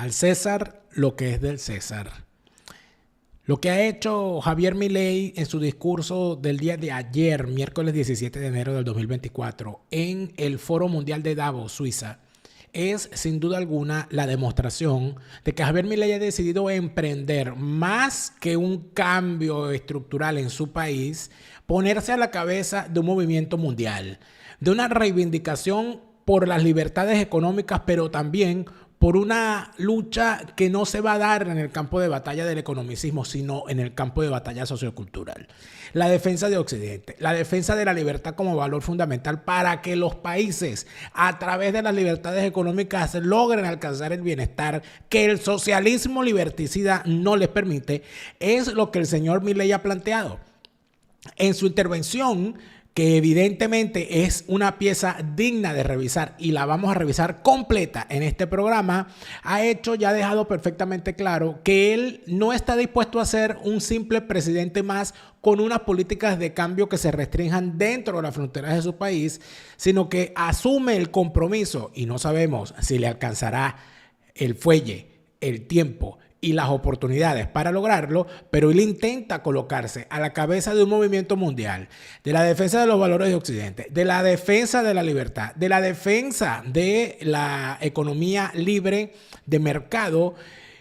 Al César lo que es del César. Lo que ha hecho Javier Milei en su discurso del día de ayer, miércoles 17 de enero del 2024, en el Foro Mundial de Davos, Suiza, es sin duda alguna la demostración de que Javier Milei ha decidido emprender más que un cambio estructural en su país, ponerse a la cabeza de un movimiento mundial, de una reivindicación por las libertades económicas, pero también por una lucha que no se va a dar en el campo de batalla del economicismo, sino en el campo de batalla sociocultural. La defensa de Occidente, la defensa de la libertad como valor fundamental para que los países, a través de las libertades económicas, logren alcanzar el bienestar que el socialismo liberticida no les permite, es lo que el señor Milei ha planteado. En su intervención, que evidentemente es una pieza digna de revisar y la vamos a revisar completa en este programa, ha dejado perfectamente claro que él no está dispuesto a ser un simple presidente más con unas políticas de cambio que se restrinjan dentro de las fronteras de su país, sino que asume el compromiso, y no sabemos si le alcanzará el fuelle, el tiempo y las oportunidades para lograrlo, pero él intenta colocarse a la cabeza de un movimiento mundial, de la defensa de los valores de Occidente, de la defensa de la libertad, de la defensa de la economía libre de mercado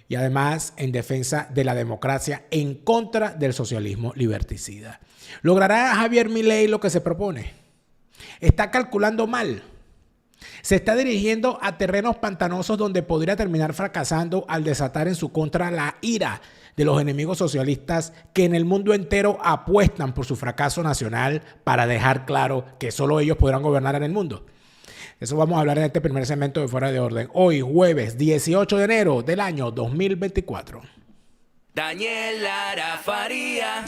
y además en defensa de la democracia en contra del socialismo liberticida. ¿Logrará Javier Milei lo que se propone? ¿Está calculando mal? Se está dirigiendo a terrenos pantanosos donde podría terminar fracasando al desatar en su contra la ira de los enemigos socialistas que en el mundo entero apuestan por su fracaso nacional para dejar claro que solo ellos podrán gobernar en el mundo. Eso vamos a hablar en este primer segmento de Fuera de Orden. Hoy, jueves 18 de enero del año 2024. Daniel Lara Faría.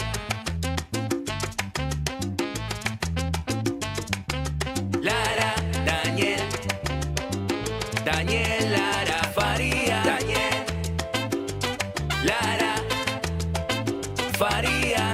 Daniel Lara Faría. Daniel Lara Faría.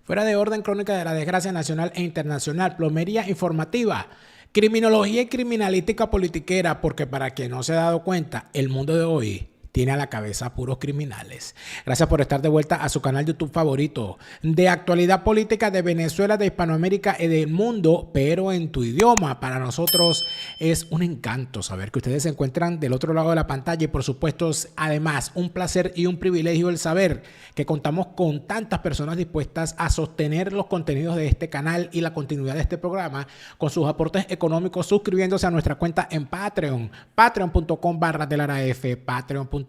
Fuera de Orden, crónica de la desgracia nacional e internacional, plomería informativa, criminología y criminalística politiquera, porque para quien no se ha dado cuenta, el mundo de hoy tiene a la cabeza puros criminales. Gracias por estar de vuelta a su canal de YouTube favorito de actualidad política de Venezuela, de Hispanoamérica y del mundo, pero en tu idioma. Para nosotros es un encanto saber que ustedes se encuentran del otro lado de la pantalla y por supuesto además un placer y un privilegio el saber que contamos con tantas personas dispuestas a sostener los contenidos de este canal y la continuidad de este programa con sus aportes económicos suscribiéndose a nuestra cuenta en Patreon, patreon.com/delaraf, patreon.com/delaraf,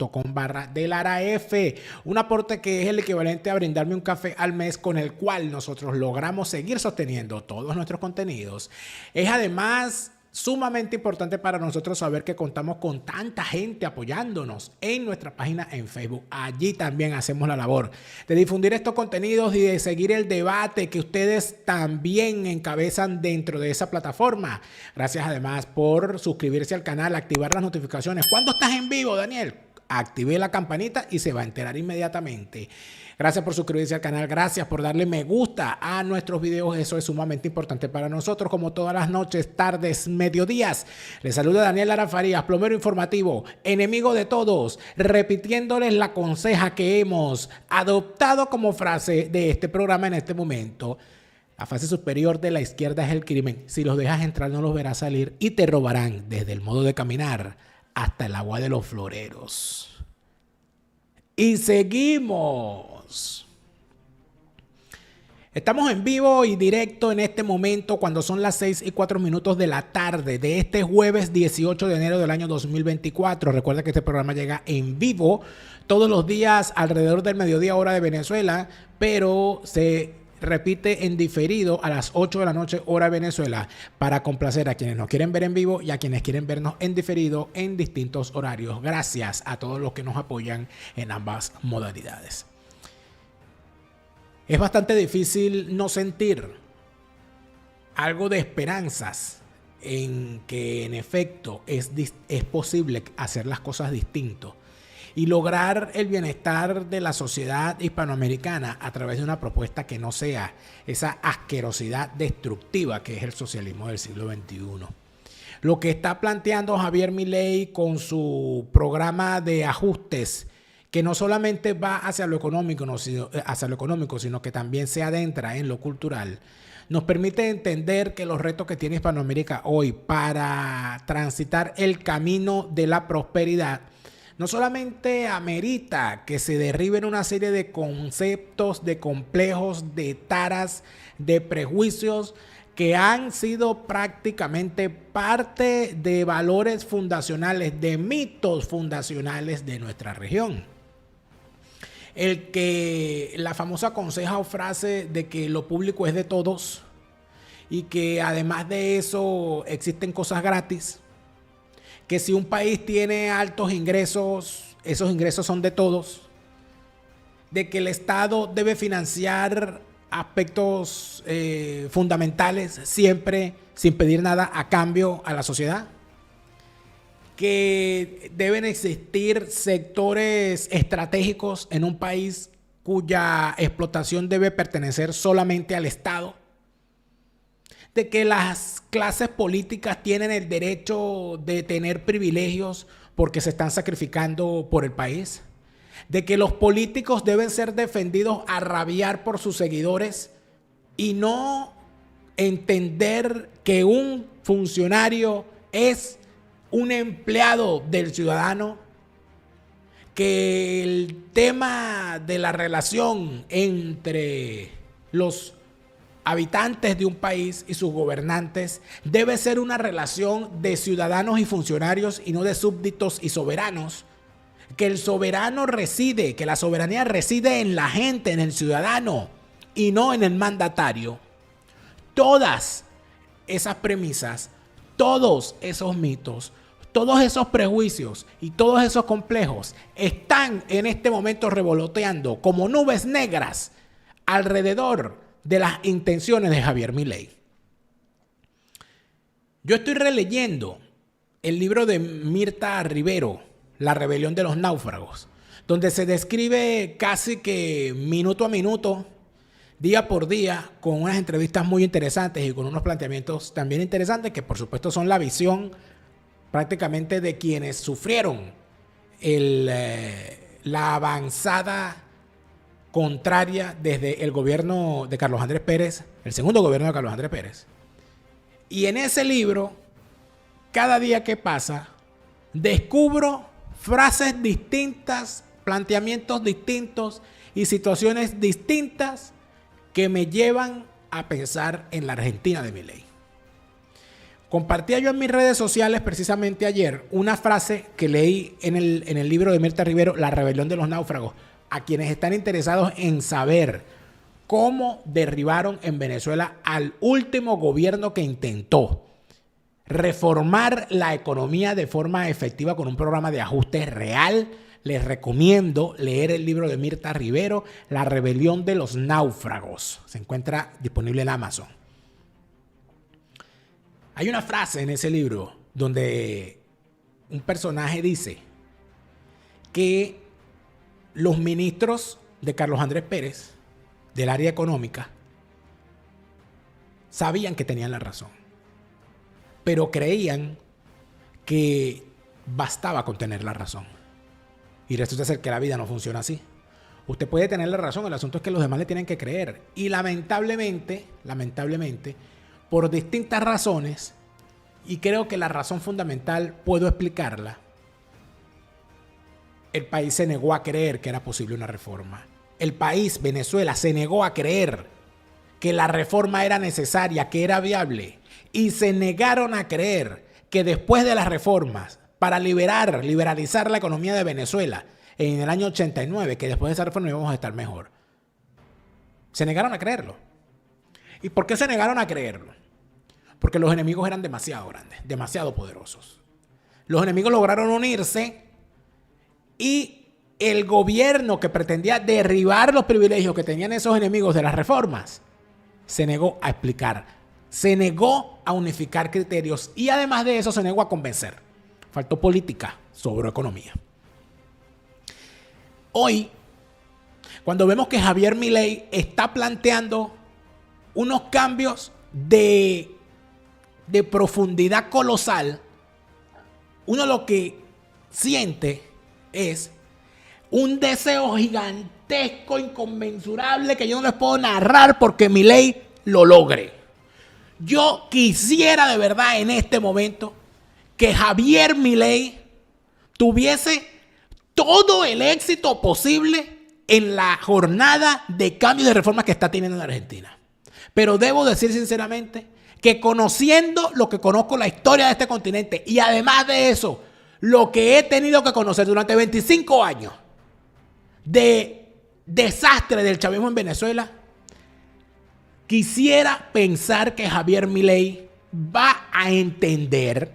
un aporte que es el equivalente a brindarme un café al mes con el cual nosotros logramos seguir sosteniendo todos nuestros contenidos. Es además sumamente importante para nosotros saber que contamos con tanta gente apoyándonos en nuestra página en Facebook. Allí también hacemos la labor de difundir estos contenidos y de seguir el debate que ustedes también encabezan dentro de esa plataforma. Gracias además por suscribirse al canal, activar las notificaciones. ¿Cuándo estás en vivo, Daniel? Active la campanita y se va a enterar inmediatamente. Gracias por suscribirse al canal, gracias por darle me gusta a nuestros videos, eso es sumamente importante para nosotros, como todas las noches, tardes, mediodías. Les saluda Daniel Lara Farías, plomero informativo, enemigo de todos, repitiéndoles la conseja que hemos adoptado como frase de este programa en este momento. La fase superior de la izquierda es el crimen. Si los dejas entrar no los verás salir y te robarán desde el modo de caminar hasta el agua de los floreros. Y seguimos. Estamos en vivo y directo en este momento cuando son las 6:04 de la tarde de este jueves 18 de enero del año 2024. Recuerda que este programa llega en vivo todos los días alrededor del mediodía hora de Venezuela, pero se repite en diferido a las 8 de la noche hora Venezuela para complacer a quienes nos quieren ver en vivo y a quienes quieren vernos en diferido en distintos horarios. Gracias a todos los que nos apoyan en ambas modalidades. Es bastante difícil no sentir algo de esperanzas en que en efecto es posible hacer las cosas distinto y lograr el bienestar de la sociedad hispanoamericana a través de una propuesta que no sea esa asquerosidad destructiva que es el socialismo del siglo XXI. lo que está planteando Javier Milei con su programa de ajustes, que no solamente va hacia lo económico, sino que también se adentra en lo cultural, nos permite entender que los retos que tiene Hispanoamérica hoy para transitar el camino de la prosperidad no solamente amerita que se derriben una serie de conceptos, de complejos, de taras, de prejuicios que han sido prácticamente parte de valores fundacionales, de mitos fundacionales de nuestra región. El que la famosa conseja o frase de que lo público es de todos y que además de eso existen cosas gratis, que si un país tiene altos ingresos, esos ingresos son de todos, de que el Estado debe financiar aspectos fundamentales siempre sin pedir nada a cambio a la sociedad, que deben existir sectores estratégicos en un país cuya explotación debe pertenecer solamente al Estado, de que las clases políticas tienen el derecho de tener privilegios porque se están sacrificando por el país, de que los políticos deben ser defendidos a rabiar por sus seguidores y no entender que un funcionario es un empleado del ciudadano, que el tema de la relación entre los habitantes de un país y sus gobernantes debe ser una relación de ciudadanos y funcionarios y no de súbditos y soberanos, que el soberano reside, que la soberanía reside en la gente, en el ciudadano y no en el mandatario. Todas esas premisas, todos esos mitos, todos esos prejuicios y todos esos complejos están en este momento revoloteando como nubes negras alrededor de las intenciones de Javier Milei. Yo estoy releyendo el libro de Mirta Rivero, La rebelión de los náufragos, donde se describe casi que minuto a minuto, día por día, con unas entrevistas muy interesantes y con unos planteamientos también interesantes que por supuesto son la visión prácticamente de quienes sufrieron la avanzada contraria desde el gobierno de Carlos Andrés Pérez, el segundo gobierno de Carlos Andrés Pérez. Y en ese libro, cada día que pasa, descubro frases distintas, planteamientos distintos y situaciones distintas que me llevan a pensar en la Argentina de Milei. Compartía yo en mis redes sociales precisamente ayer una frase que leí en el libro de Mirta Rivero, La rebelión de los náufragos, a quienes están interesados en saber cómo derribaron en Venezuela al último gobierno que intentó reformar la economía de forma efectiva con un programa de ajuste real. Les recomiendo leer el libro de Mirta Rivero, La rebelión de los náufragos. Se encuentra disponible en Amazon. Hay una frase en ese libro donde un personaje dice que los ministros de Carlos Andrés Pérez, del área económica, sabían que tenían la razón, pero creían que bastaba con tener la razón. Y resulta ser que la vida no funciona así. Usted puede tener la razón, el asunto es que los demás le tienen que creer. Y lamentablemente, por distintas razones, y creo que la razón fundamental puedo explicarla, el país se negó a creer que era posible una reforma. El país, Venezuela, se negó a creer que la reforma era necesaria, que era viable. Y se negaron a creer que después de las reformas, para liberalizar la economía de Venezuela en el año 89, que después de esa reforma íbamos a estar mejor. Se negaron a creerlo. ¿Y por qué se negaron a creerlo? Porque los enemigos eran demasiado grandes, demasiado poderosos. Los enemigos lograron unirse y el gobierno que pretendía derribar los privilegios que tenían esos enemigos de las reformas se negó a explicar, se negó a unificar criterios y además de eso se negó a convencer. Faltó política sobre economía. Hoy, cuando vemos que Javier Milei está planteando unos cambios de de profundidad colosal, uno lo que siente es un deseo gigantesco, inconmensurable, que yo no les puedo narrar porque Milei lo logre. Yo quisiera de verdad en este momento que Javier Milei tuviese todo el éxito posible en la jornada de cambio de reformas que está teniendo en Argentina. Pero debo decir sinceramente que conociendo lo que conozco la historia de este continente y además de eso, lo que he tenido que conocer durante 25 años de desastre del chavismo en Venezuela, quisiera pensar que Javier Milei va a entender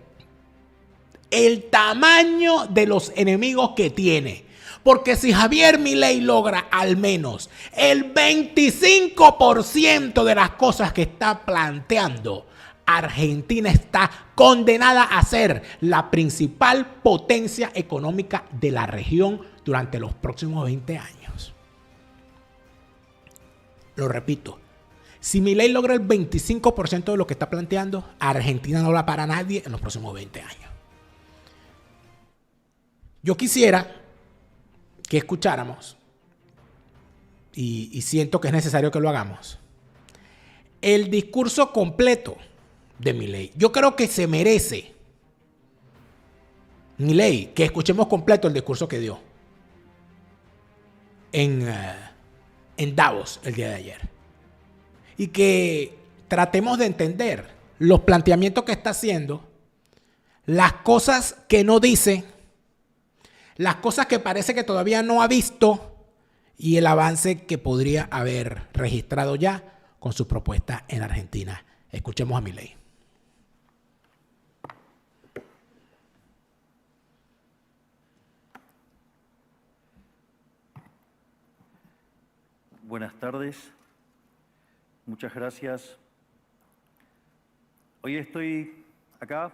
el tamaño de los enemigos que tiene. Porque si Javier Milei logra al menos el 25% de las cosas que está planteando, Argentina está condenada a ser la principal potencia económica de la región durante los próximos 20 años. Lo repito, si Milei logra el 25% de lo que está planteando, Argentina no la para nadie en los próximos 20 años. Yo quisiera que escucháramos, y siento que es necesario que lo hagamos, el discurso completo de Milei. Yo creo que se merece Milei que escuchemos completo el discurso que dio en Davos el día de ayer. Y que tratemos de entender los planteamientos que está haciendo, las cosas que no dice, las cosas que parece que todavía no ha visto y el avance que podría haber registrado ya con su propuesta en Argentina. Escuchemos a Milei. Buenas tardes. Muchas gracias. Hoy estoy acá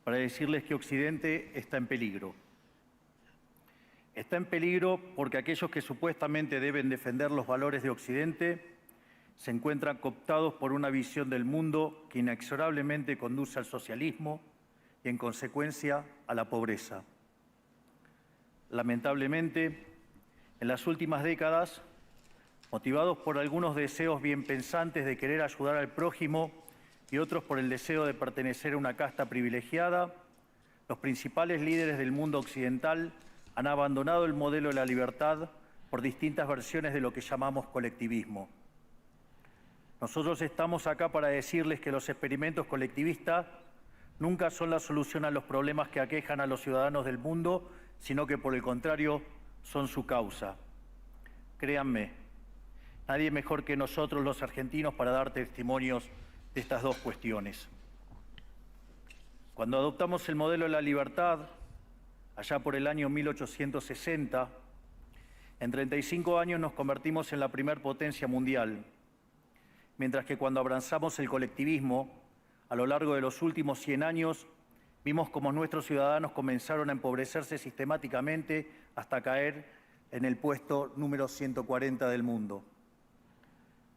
para decirles que Occidente está en peligro. Está en peligro porque aquellos que supuestamente deben defender los valores de Occidente se encuentran cooptados por una visión del mundo que inexorablemente conduce al socialismo y, en consecuencia, a la pobreza. Lamentablemente, en las últimas décadas, motivados por algunos deseos bien pensantes de querer ayudar al prójimo y otros por el deseo de pertenecer a una casta privilegiada, los principales líderes del mundo occidental han abandonado el modelo de la libertad por distintas versiones de lo que llamamos colectivismo. Nosotros estamos acá para decirles que los experimentos colectivistas nunca son la solución a los problemas que aquejan a los ciudadanos del mundo, sino que por el contrario son su causa. Créanme, nadie mejor que nosotros los argentinos para dar testimonios de estas dos cuestiones. Cuando adoptamos el modelo de la libertad, allá por el año 1860, en 35 años nos convertimos en la primer potencia mundial, mientras que cuando abrazamos el colectivismo, a lo largo de los últimos 100 años, vimos cómo nuestros ciudadanos comenzaron a empobrecerse sistemáticamente hasta caer en el puesto número 140 del mundo.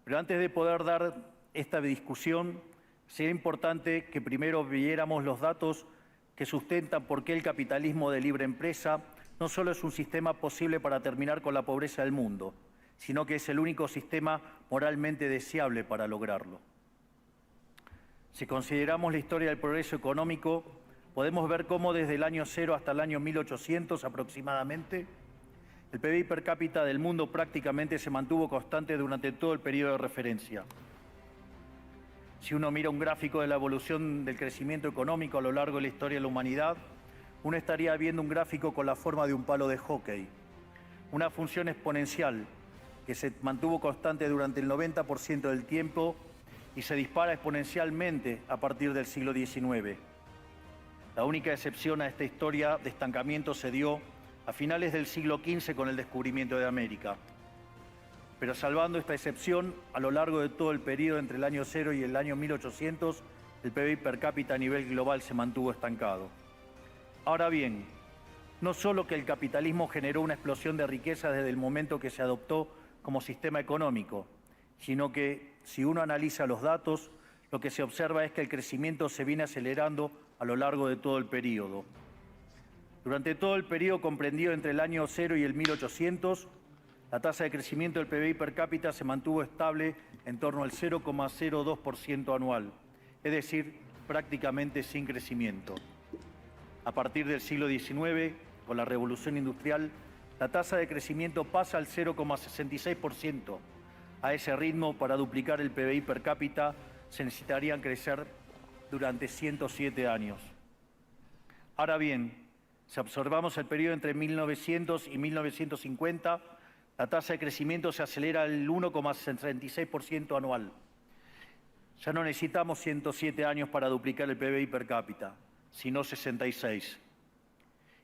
Pero antes de poder dar esta discusión, sería importante que primero viéramos los datos que sustentan por qué el capitalismo de libre empresa no solo es un sistema posible para terminar con la pobreza del mundo, sino que es el único sistema moralmente deseable para lograrlo. Si consideramos la historia del progreso económico, podemos ver cómo desde el año 0 hasta el año 1800 aproximadamente, el PBI per cápita del mundo prácticamente se mantuvo constante durante todo el periodo de referencia. Si uno mira un gráfico de la evolución del crecimiento económico a lo largo de la historia de la humanidad, uno estaría viendo un gráfico con la forma de un palo de hockey, una función exponencial que se mantuvo constante durante el 90% del tiempo y se dispara exponencialmente a partir del siglo XIX. La única excepción a esta historia de estancamiento se dio a finales del siglo XV con el descubrimiento de América. Pero salvando esta excepción, a lo largo de todo el periodo entre el año 0 y el año 1800, el PBI per cápita a nivel global se mantuvo estancado. Ahora bien, no solo que el capitalismo generó una explosión de riqueza desde el momento que se adoptó como sistema económico, sino que, si uno analiza los datos, lo que se observa es que el crecimiento se viene acelerando a lo largo de todo el periodo. Durante todo el periodo comprendido entre el año 0 y el 1800, la tasa de crecimiento del PBI per cápita se mantuvo estable en torno al 0,02% anual, es decir, prácticamente sin crecimiento. A partir del siglo XIX, con la revolución industrial, la tasa de crecimiento pasa al 0,66%. A ese ritmo, para duplicar el PBI per cápita, se necesitarían crecer durante 107 años. Ahora bien, si observamos el periodo entre 1900 y 1950, la tasa de crecimiento se acelera al 1,66% anual. Ya no necesitamos 107 años para duplicar el PBI per cápita, sino 66.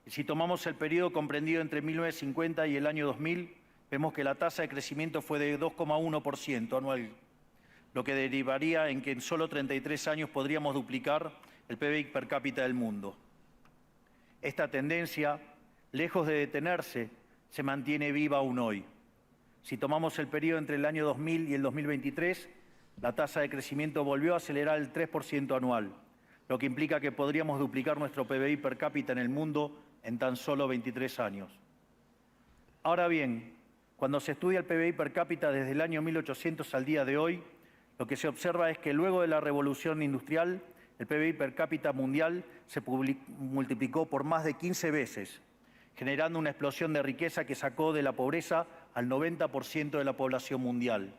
Y si tomamos el periodo comprendido entre 1950 y el año 2000, vemos que la tasa de crecimiento fue de 2,1% anual, lo que derivaría en que en solo 33 años podríamos duplicar el PBI per cápita del mundo. Esta tendencia, lejos de detenerse, se mantiene viva aún hoy. Si tomamos el periodo entre el año 2000 y el 2023, la tasa de crecimiento volvió a acelerar el 3% anual, lo que implica que podríamos duplicar nuestro PBI per cápita en el mundo en tan solo 23 años. Ahora bien, cuando se estudia el PBI per cápita desde el año 1800 al día de hoy, lo que se observa es que luego de la revolución industrial, el PBI per cápita mundial se multiplicó por más de 15 veces, generando una explosión de riqueza que sacó de la pobreza al 90% de la población mundial.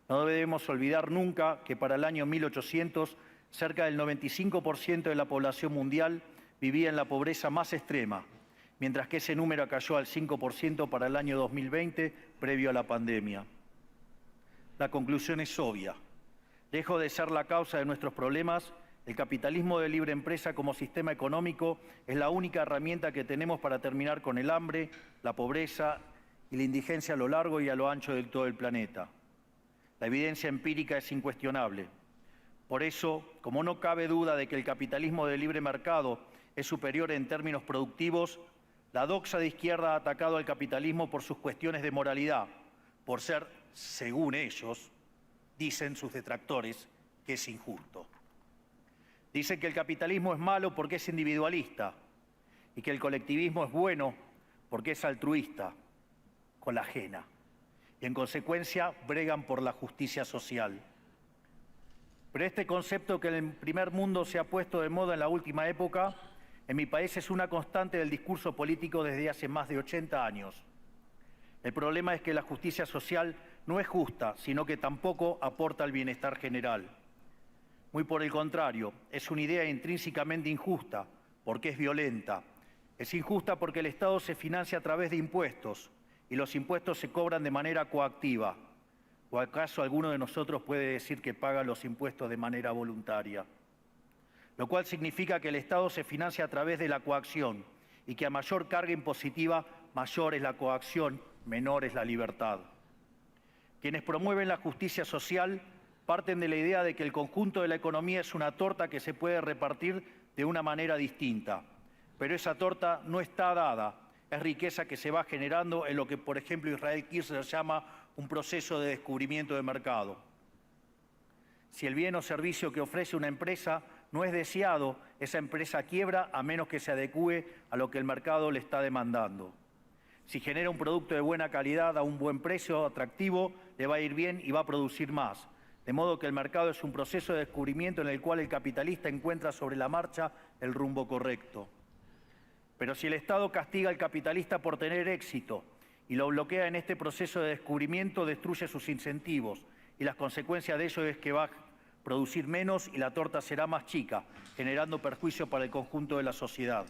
No debemos olvidar nunca que para el año 1800, cerca del 95% de la población mundial vivía en la pobreza más extrema, mientras que ese número cayó al 5% para el año 2020, previo a la pandemia. La conclusión es obvia. Lejos de ser la causa de nuestros problemas, el capitalismo de libre empresa como sistema económico es la única herramienta que tenemos para terminar con el hambre, la pobreza y la indigencia a lo largo y a lo ancho de todo el planeta. La evidencia empírica es incuestionable. Por eso, como no cabe duda de que el capitalismo de libre mercado es superior en términos productivos, la doxa de izquierda ha atacado al capitalismo por sus cuestiones de moralidad, por ser, según ellos, dicen sus detractores, que es injusto. Dicen que el capitalismo es malo porque es individualista y que el colectivismo es bueno porque es altruista, con la ajena. Y en consecuencia bregan por la justicia social. Pero este concepto que en el primer mundo se ha puesto de moda en la última época, en mi país es una constante del discurso político desde hace más de 80 años. El problema es que la justicia social no es justa, sino que tampoco aporta al bienestar general. Muy por el contrario, es una idea intrínsecamente injusta, porque es violenta. Es injusta porque el Estado se financia a través de impuestos, y los impuestos se cobran de manera coactiva. ¿O acaso alguno de nosotros puede decir que paga los impuestos de manera voluntaria? Lo cual significa que el Estado se financia a través de la coacción, y que a mayor carga impositiva, mayor es la coacción, menor es la libertad. Quienes promueven la justicia social parten de la idea de que el conjunto de la economía es una torta que se puede repartir de una manera distinta. Pero esa torta no está dada, es riqueza que se va generando en lo que, por ejemplo, Israel Kirzler llama un proceso de descubrimiento de mercado. Si el bien o servicio que ofrece una empresa no es deseado, esa empresa quiebra a menos que se adecúe a lo que el mercado le está demandando. Si genera un producto de buena calidad a un buen precio atractivo, le va a ir bien y va a producir más. De modo que el mercado es un proceso de descubrimiento en el cual el capitalista encuentra sobre la marcha el rumbo correcto. Pero si el Estado castiga al capitalista por tener éxito y lo bloquea en este proceso de descubrimiento, destruye sus incentivos y las consecuencias de ello es que va a producir menos y la torta será más chica, generando perjuicio para el conjunto de la sociedad.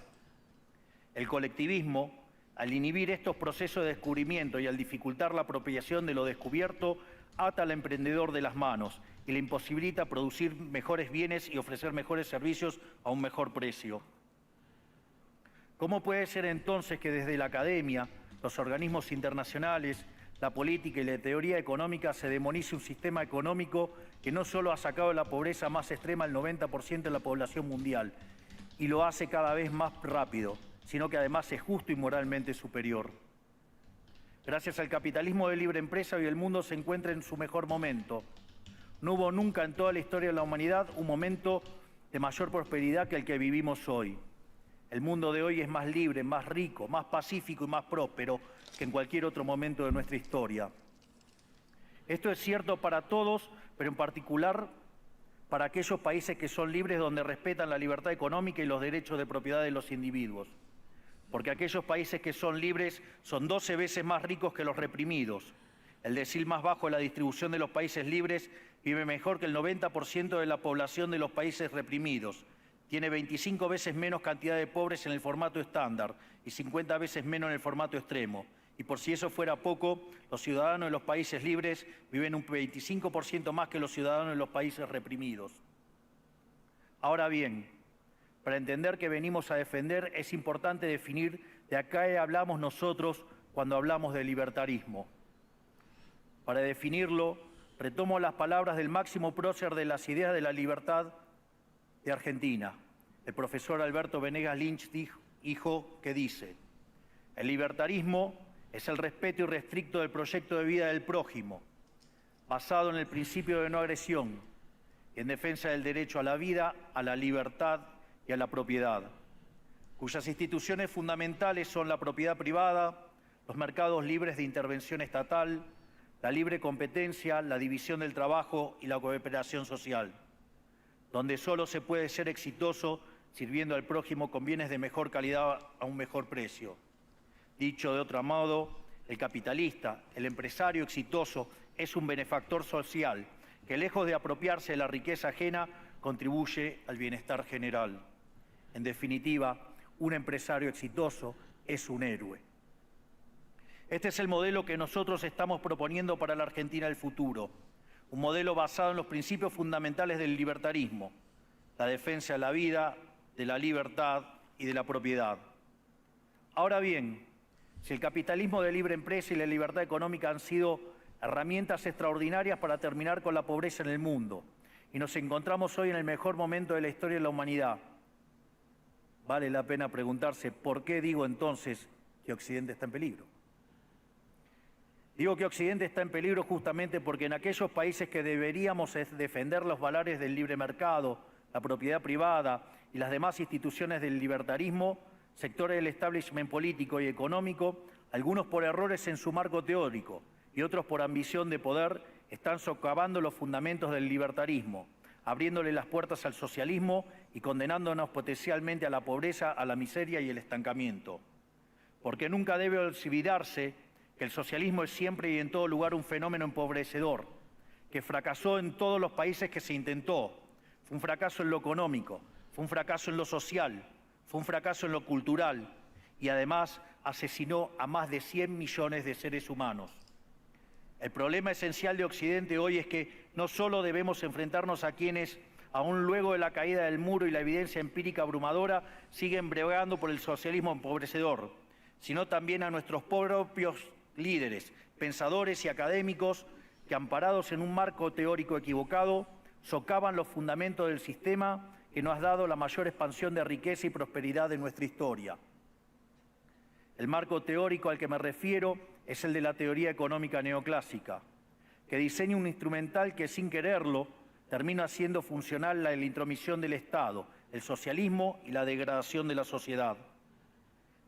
El colectivismo, al inhibir estos procesos de descubrimiento y al dificultar la apropiación de lo descubierto, ata al emprendedor de las manos y le imposibilita producir mejores bienes y ofrecer mejores servicios a un mejor precio. ¿Cómo puede ser entonces que desde la academia, los organismos internacionales, la política y la teoría económica se demonice un sistema económico que no solo ha sacado de la pobreza más extrema al 90% de la población mundial y lo hace cada vez más rápido, sino que además es justo y moralmente superior? Gracias al capitalismo de libre empresa, hoy el mundo se encuentra en su mejor momento. No hubo nunca en toda la historia de la humanidad un momento de mayor prosperidad que el que vivimos hoy. El mundo de hoy es más libre, más rico, más pacífico y más próspero que en cualquier otro momento de nuestra historia. Esto es cierto para todos, pero en particular para aquellos países que son libres, donde respetan la libertad económica y los derechos de propiedad de los individuos. Porque aquellos países que son libres son 12 veces más ricos que los reprimidos. El decil más bajo de la distribución de los países libres vive mejor que el 90% de la población de los países reprimidos. Tiene 25 veces menos cantidad de pobres en el formato estándar y 50 veces menos en el formato extremo. Y por si eso fuera poco, los ciudadanos de los países libres viven un 25% más que los ciudadanos de los países reprimidos. Ahora bien, para entender qué venimos a defender, es importante definir de a qué hablamos nosotros cuando hablamos de libertarismo. Para definirlo, retomo las palabras del máximo prócer de las ideas de la libertad de Argentina, el profesor Alberto Venegas Lynch, dijo que dice: el libertarismo es el respeto irrestricto del proyecto de vida del prójimo, basado en el principio de no agresión y en defensa del derecho a la vida, a la libertad y a la propiedad, cuyas instituciones fundamentales son la propiedad privada, los mercados libres de intervención estatal, la libre competencia, la división del trabajo y la cooperación social, donde solo se puede ser exitoso sirviendo al prójimo con bienes de mejor calidad a un mejor precio. Dicho de otro modo, el capitalista, el empresario exitoso, es un benefactor social que, lejos de apropiarse de la riqueza ajena, contribuye al bienestar general. En definitiva, un empresario exitoso es un héroe. Este es el modelo que nosotros estamos proponiendo para la Argentina del futuro. Un modelo basado en los principios fundamentales del libertarismo: la defensa de la vida, de la libertad y de la propiedad. Ahora bien, si el capitalismo de libre empresa y la libertad económica han sido herramientas extraordinarias para terminar con la pobreza en el mundo, y nos encontramos hoy en el mejor momento de la historia de la humanidad, vale la pena preguntarse por qué digo entonces que Occidente está en peligro. Digo que Occidente está en peligro justamente porque en aquellos países que deberíamos defender los valores del libre mercado, la propiedad privada y las demás instituciones del libertarismo, sectores del establishment político y económico, algunos por errores en su marco teórico y otros por ambición de poder, están socavando los fundamentos del libertarismo, abriéndole las puertas al socialismo y condenándonos potencialmente a la pobreza, a la miseria y el estancamiento. Porque nunca debe olvidarse que el socialismo es siempre y en todo lugar un fenómeno empobrecedor, que fracasó en todos los países que se intentó. Fue un fracaso en lo económico, fue un fracaso en lo social, fue un fracaso en lo cultural y además asesinó a más de 100 millones de seres humanos. El problema esencial de Occidente hoy es que no solo debemos enfrentarnos a quienes, aún luego de la caída del muro y la evidencia empírica abrumadora, siguen bregando por el socialismo empobrecedor, sino también a nuestros propios líderes, pensadores y académicos que, amparados en un marco teórico equivocado, socavan los fundamentos del sistema que nos ha dado la mayor expansión de riqueza y prosperidad de nuestra historia. El marco teórico al que me refiero es el de la teoría económica neoclásica, que diseña un instrumental que, sin quererlo, termina haciendo funcional la intromisión del Estado, el socialismo y la degradación de la sociedad.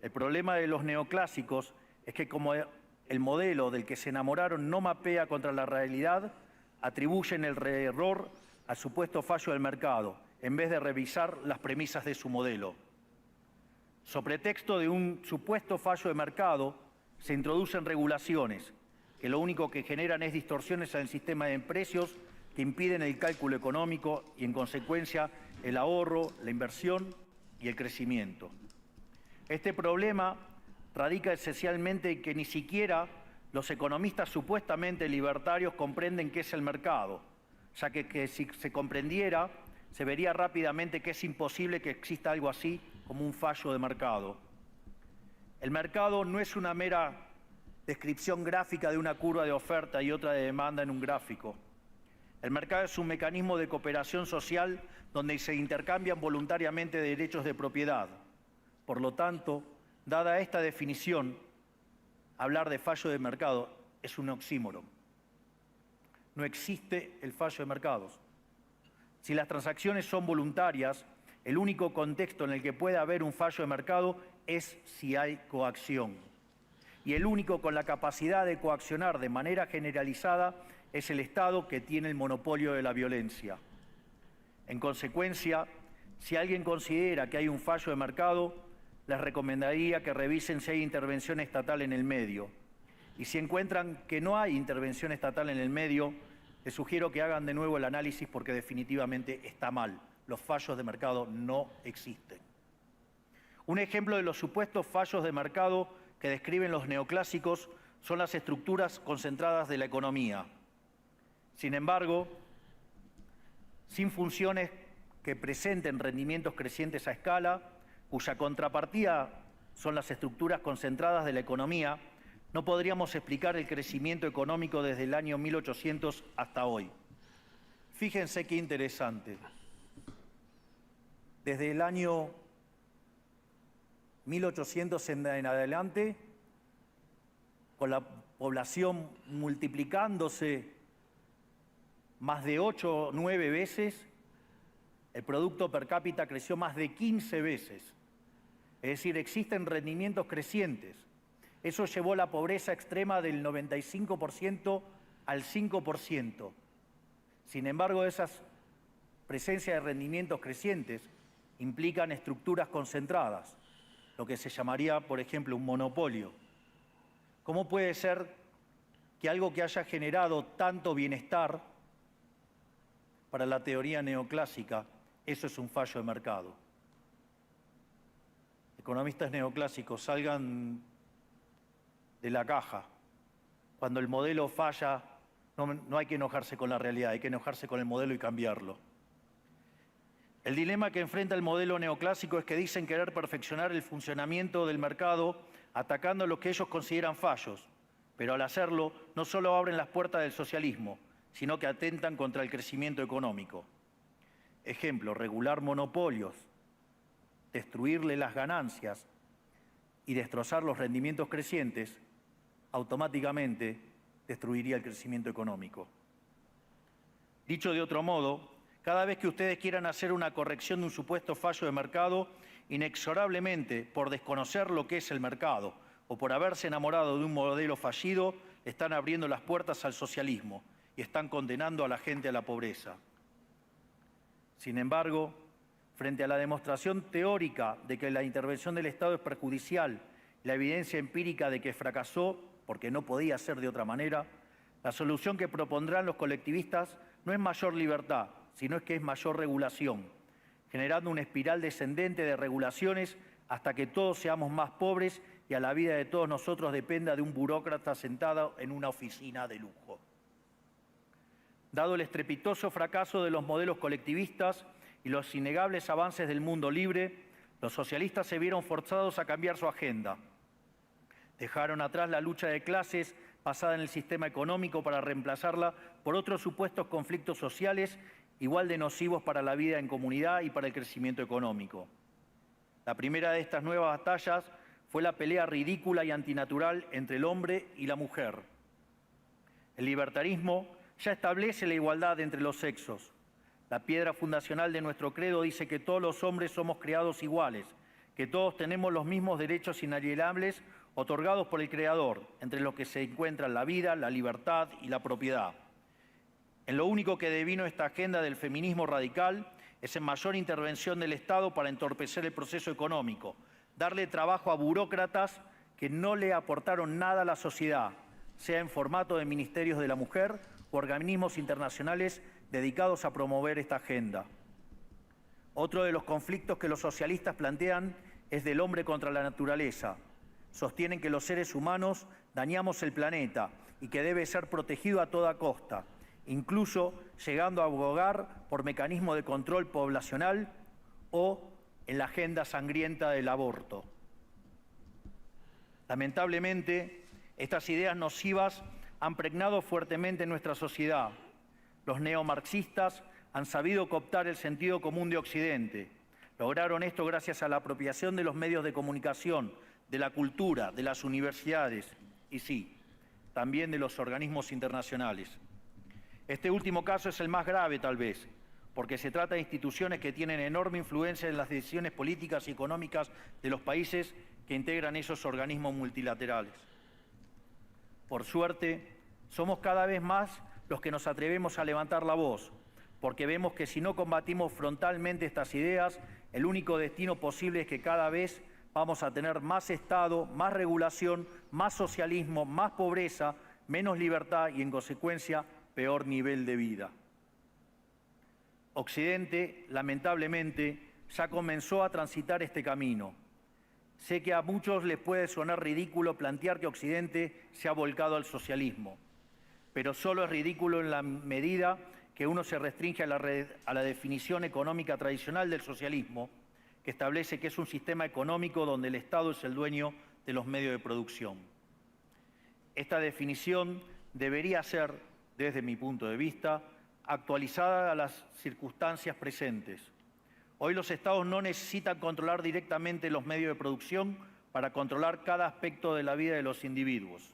El problema de los neoclásicos es que, como el modelo del que se enamoraron no mapea contra la realidad, atribuyen el error al supuesto fallo del mercado, en vez de revisar las premisas de su modelo. Sobre pretexto de un supuesto fallo de mercado, se introducen regulaciones que lo único que generan es distorsiones en el sistema de precios que impiden el cálculo económico y, en consecuencia, el ahorro, la inversión y el crecimiento. Este problema radica esencialmente en que ni siquiera los economistas supuestamente libertarios comprenden qué es el mercado, ya que si se comprendiera, se vería rápidamente que es imposible que exista algo así como un fallo de mercado. El mercado no es una mera descripción gráfica de una curva de oferta y otra de demanda en un gráfico. El mercado es un mecanismo de cooperación social donde se intercambian voluntariamente derechos de propiedad. Por lo tanto, dada esta definición, hablar de fallo de mercado es un oxímoron. no existe el fallo de mercados. Si las transacciones son voluntarias, el único contexto en el que puede haber un fallo de mercado es si hay coacción. Y el único con la capacidad de coaccionar de manera generalizada es el Estado, que tiene el monopolio de la violencia. En consecuencia, si alguien considera que hay un fallo de mercado, les recomendaría que revisen si hay intervención estatal en el medio. Y si encuentran que no hay intervención estatal en el medio, les sugiero que hagan de nuevo el análisis, porque definitivamente está mal. Los fallos de mercado no existen. Un ejemplo de los supuestos fallos de mercado que describen los neoclásicos son las estructuras concentradas de la economía. Sin embargo, sin funciones que presenten rendimientos crecientes a escala, cuya contrapartida son las estructuras concentradas de la economía, no podríamos explicar el crecimiento económico desde el año 1800 hasta hoy. Fíjense qué interesante. Desde el año 1800 en adelante, con la población multiplicándose más de 8 o 9 veces, el producto per cápita creció más de 15 veces. Es decir, existen rendimientos crecientes. Eso llevó la pobreza extrema del 95% al 5%. Sin embargo, esas presencias de rendimientos crecientes implican estructuras concentradas, lo que se llamaría, por ejemplo, un monopolio. ¿Cómo puede ser que algo que haya generado tanto bienestar para la teoría neoclásica, eso es un fallo de mercado? Economistas neoclásicos, salgan de la caja. Cuando el modelo falla, no hay que enojarse con la realidad, hay que enojarse con el modelo y cambiarlo. El dilema que enfrenta el modelo neoclásico es que dicen querer perfeccionar el funcionamiento del mercado atacando lo que ellos consideran fallos, pero al hacerlo no solo abren las puertas del socialismo, sino que atentan contra el crecimiento económico. Ejemplo, regular monopolios, destruirle las ganancias y destrozar los rendimientos crecientes, automáticamente destruiría el crecimiento económico. Dicho de otro modo, cada vez que ustedes quieran hacer una corrección de un supuesto fallo de mercado, inexorablemente, por desconocer lo que es el mercado o por haberse enamorado de un modelo fallido, están abriendo las puertas al socialismo y están condenando a la gente a la pobreza. Sin embargo, frente a la demostración teórica de que la intervención del Estado es perjudicial, la evidencia empírica de que fracasó porque no podía ser de otra manera, la solución que propondrán los colectivistas no es mayor libertad, sino que es mayor regulación, generando una espiral descendente de regulaciones hasta que todos seamos más pobres y a la vida de todos nosotros dependa de un burócrata sentado en una oficina de lujo. Dado el estrepitoso fracaso de los modelos colectivistas y los innegables avances del mundo libre, los socialistas se vieron forzados a cambiar su agenda. Dejaron atrás la lucha de clases basada en el sistema económico para reemplazarla por otros supuestos conflictos sociales igual de nocivos para la vida en comunidad y para el crecimiento económico. La primera de estas nuevas batallas fue la pelea ridícula y antinatural entre el hombre y la mujer. El libertarismo ya establece la igualdad entre los sexos. La piedra fundacional de nuestro credo dice que todos los hombres somos creados iguales, que todos tenemos los mismos derechos inalienables otorgados por el Creador, entre los que se encuentran la vida, la libertad y la propiedad. En lo único que devino esta agenda del feminismo radical es en mayor intervención del Estado para entorpecer el proceso económico, darle trabajo a burócratas que no le aportaron nada a la sociedad, sea en formato de ministerios de la mujer o organismos internacionales dedicados a promover esta agenda. Otro de los conflictos que los socialistas plantean es del hombre contra la naturaleza. Sostienen que los seres humanos dañamos el planeta y que debe ser protegido a toda costa, incluso llegando a abogar por mecanismos de control poblacional o en la agenda sangrienta del aborto. Lamentablemente, estas ideas nocivas han pregnado fuertemente en nuestra sociedad. Los neomarxistas han sabido cooptar el sentido común de Occidente. Lograron esto gracias a la apropiación de los medios de comunicación, de la cultura, de las universidades y sí, también de los organismos internacionales. Este último caso es el más grave, tal vez, porque se trata de instituciones que tienen enorme influencia en las decisiones políticas y económicas de los países que integran esos organismos multilaterales. Por suerte, somos cada vez más los que nos atrevemos a levantar la voz, porque vemos que si no combatimos frontalmente estas ideas, el único destino posible es que cada vez vamos a tener más Estado, más regulación, más socialismo, más pobreza, menos libertad y, en consecuencia, peor nivel de vida. Occidente, lamentablemente, ya comenzó a transitar este camino. Sé que a muchos les puede sonar ridículo plantear que Occidente se ha volcado al socialismo, pero solo es ridículo en la medida que uno se restringe a la definición económica tradicional del socialismo, que establece que es un sistema económico donde el Estado es el dueño de los medios de producción. Esta definición debería ser, desde mi punto de vista, actualizada a las circunstancias presentes. Hoy los Estados no necesitan controlar directamente los medios de producción para controlar cada aspecto de la vida de los individuos.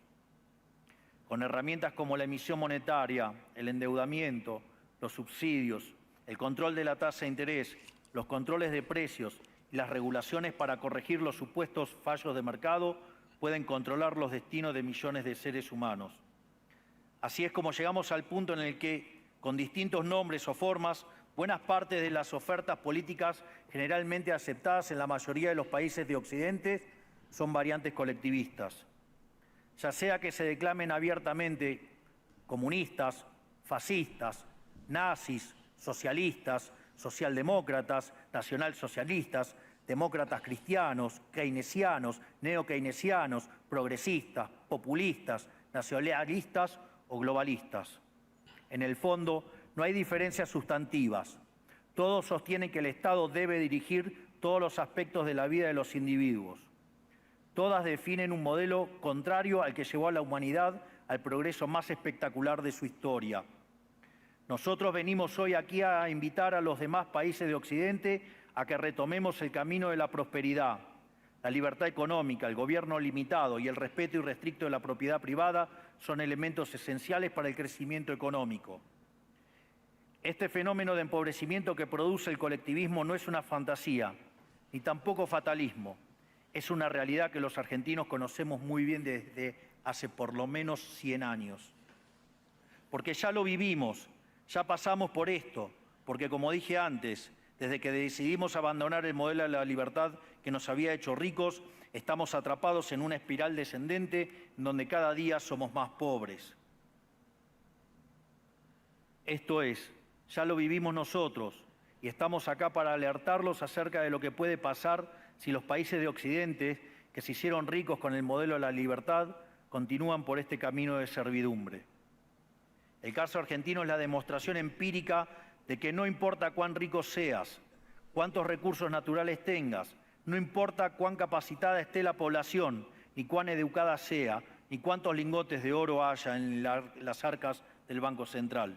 Con herramientas como la emisión monetaria, el endeudamiento, los subsidios, el control de la tasa de interés, los controles de precios y las regulaciones para corregir los supuestos fallos de mercado, pueden controlar los destinos de millones de seres humanos. Así es como llegamos al punto en el que, con distintos nombres o formas, buenas partes de las ofertas políticas generalmente aceptadas en la mayoría de los países de Occidente son variantes colectivistas. Ya sea que se declamen abiertamente comunistas, fascistas, nazis, socialistas, socialdemócratas, nacionalsocialistas, demócratas cristianos, keynesianos, neokeynesianos, progresistas, populistas, nacionalistas o globalistas. En el fondo, no hay diferencias sustantivas. Todos sostienen que el Estado debe dirigir todos los aspectos de la vida de los individuos. Todas definen un modelo contrario al que llevó a la humanidad al progreso más espectacular de su historia. Nosotros venimos hoy aquí a invitar a los demás países de Occidente a que retomemos el camino de la prosperidad. La libertad económica, el gobierno limitado y el respeto irrestricto de la propiedad privada son elementos esenciales para el crecimiento económico. Este fenómeno de empobrecimiento que produce el colectivismo no es una fantasía, ni tampoco fatalismo. Es una realidad que los argentinos conocemos muy bien desde hace por lo menos 100 años. Porque ya lo vivimos, ya pasamos por esto, porque como dije antes, desde que decidimos abandonar el modelo de la libertad que nos había hecho ricos, estamos atrapados en una espiral descendente donde cada día somos más pobres. Esto es, ya lo vivimos nosotros y estamos acá para alertarlos acerca de lo que puede pasar si los países de Occidente, que se hicieron ricos con el modelo de la libertad, continúan por este camino de servidumbre. El caso argentino es la demostración empírica de que no importa cuán rico seas, cuántos recursos naturales tengas, no importa cuán capacitada esté la población, ni cuán educada sea, ni cuántos lingotes de oro haya en las arcas del Banco Central.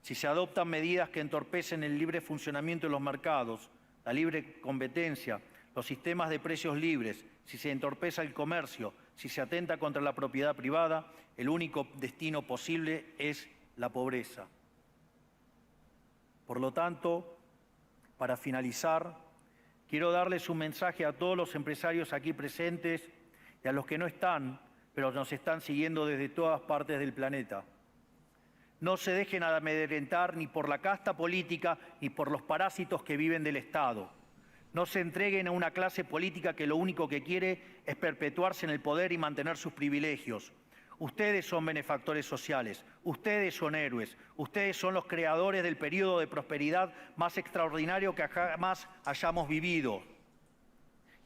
Si se adoptan medidas que entorpecen el libre funcionamiento de los mercados, la libre competencia, los sistemas de precios libres, si se entorpece el comercio, si se atenta contra la propiedad privada, el único destino posible es la pobreza. Por lo tanto, para finalizar, quiero darles un mensaje a todos los empresarios aquí presentes y a los que no están, pero nos están siguiendo desde todas partes del planeta. No se dejen amedrentar ni por la casta política ni por los parásitos que viven del Estado. No se entreguen a una clase política que lo único que quiere es perpetuarse en el poder y mantener sus privilegios. Ustedes son benefactores sociales, ustedes son héroes, ustedes son los creadores del periodo de prosperidad más extraordinario que jamás hayamos vivido.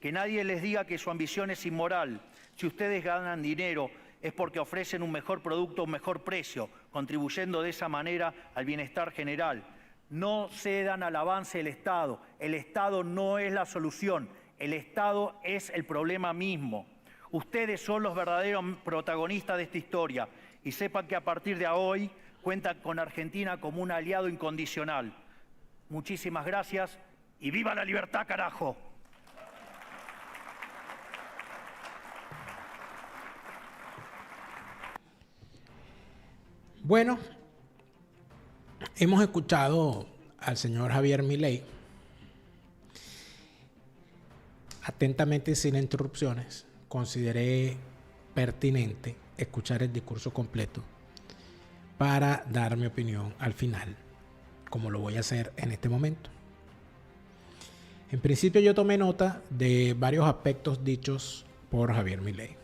Que nadie les diga que su ambición es inmoral. Si ustedes ganan dinero es porque ofrecen un mejor producto a un mejor precio, contribuyendo de esa manera al bienestar general. No cedan al avance del Estado. El Estado no es la solución, el Estado es el problema mismo. Ustedes son los verdaderos protagonistas de esta historia y sepan que a partir de hoy cuentan con Argentina como un aliado incondicional. Muchísimas gracias y ¡viva la libertad, carajo! Bueno, hemos escuchado al señor Javier Milei atentamente y sin interrupciones. Consideré pertinente escuchar el discurso completo para dar mi opinión al final, como lo voy a hacer en este momento. En principio yo tomé nota de varios aspectos dichos por Javier Milei.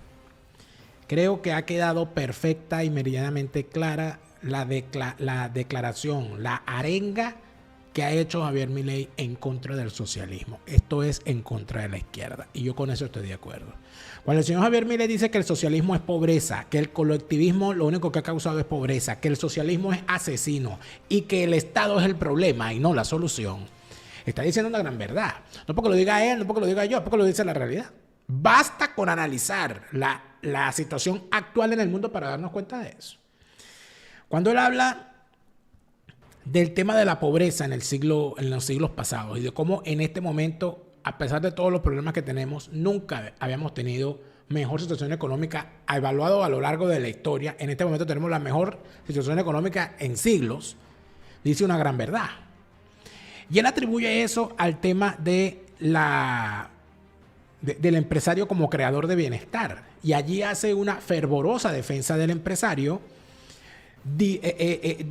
Creo que ha quedado perfecta y meridianamente clara la declaración, la arenga que ha hecho Javier Milei en contra del socialismo. Esto es en contra de la izquierda. Y yo con eso estoy de acuerdo. Cuando el señor Javier Milei dice que el socialismo es pobreza, que el colectivismo lo único que ha causado es pobreza, que el socialismo es asesino y que el Estado es el problema y no la solución, está diciendo una gran verdad. No porque lo diga él, no porque lo diga yo, porque lo dice la realidad. Basta con analizar la situación actual en el mundo para darnos cuenta de eso. Cuando él habla del tema de la pobreza en los siglos pasados y de cómo en este momento, a pesar de todos los problemas que tenemos, nunca habíamos tenido mejor situación económica evaluado a lo largo de la historia. En este momento tenemos la mejor situación económica en siglos. Dice una gran verdad. Y él atribuye eso al tema de del empresario como creador de bienestar. Y allí hace una fervorosa defensa del empresario.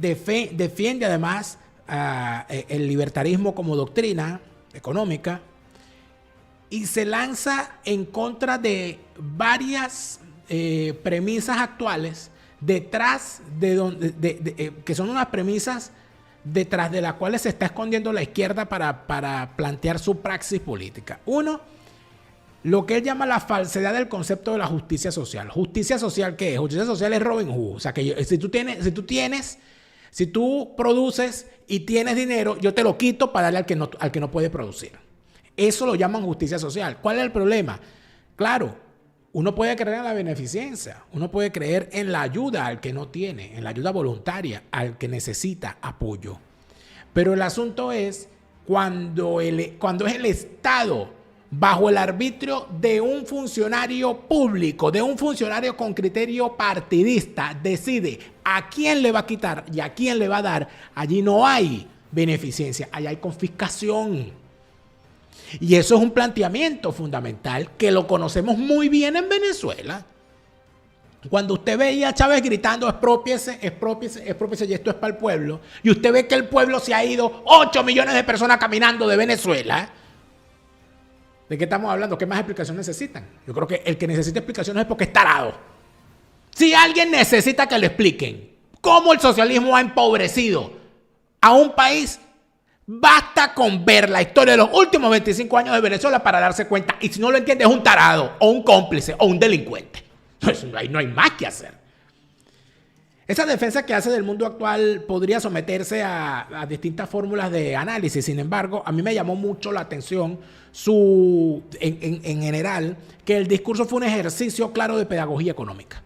Defiende además el libertarismo como doctrina económica y se lanza en contra de varias premisas actuales detrás que son unas premisas detrás de las cuales se está escondiendo la izquierda para plantear su praxis política. Uno, lo que él llama la falsedad del concepto de la justicia social. ¿Justicia social qué es? Justicia social es Robin Hood. O sea, que si tú produces y tienes dinero, yo te lo quito para darle al que no puede producir. Eso lo llaman justicia social. ¿Cuál es el problema? Claro, uno puede creer en la beneficencia, uno puede creer en la ayuda al que no tiene, en la ayuda voluntaria al que necesita apoyo. Pero el asunto es cuando es el Estado bajo el arbitrio de un funcionario público, de un funcionario con criterio partidista, decide a quién le va a quitar y a quién le va a dar. Allí no hay beneficencia, allí hay confiscación. Y eso es un planteamiento fundamental que lo conocemos muy bien en Venezuela. Cuando usted veía a Chávez gritando expropiese, expropiese, expropiese y esto es para el pueblo, y usted ve que el pueblo se ha ido 8 millones de personas caminando de Venezuela, ¿de qué estamos hablando? ¿Qué más explicación necesitan? Yo creo que el que necesita explicaciones es porque es tarado. Si alguien necesita que le expliquen cómo el socialismo ha empobrecido a un país, basta con ver la historia de los últimos 25 años de Venezuela para darse cuenta. Y si no lo entiende, es un tarado, o un cómplice, o un delincuente. No hay más que hacer. Esa defensa que hace del mundo actual podría someterse a distintas fórmulas de análisis. Sin embargo, a mí me llamó mucho la atención en general que el discurso fue un ejercicio claro de pedagogía económica.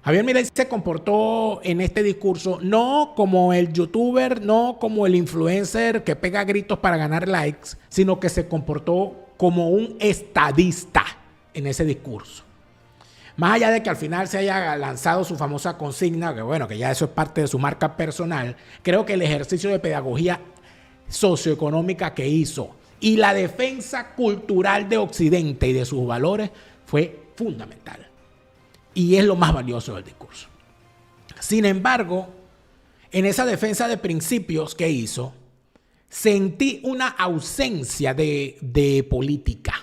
Javier Milei se comportó en este discurso no como el youtuber, no como el influencer que pega gritos para ganar likes, sino que se comportó como un estadista en ese discurso. Más allá de que al final se haya lanzado su famosa consigna, que bueno, que ya eso es parte de su marca personal, creo que el ejercicio de pedagogía socioeconómica que hizo y la defensa cultural de Occidente y de sus valores fue fundamental. Y es lo más valioso del discurso. Sin embargo, en esa defensa de principios que hizo, sentí una ausencia de política.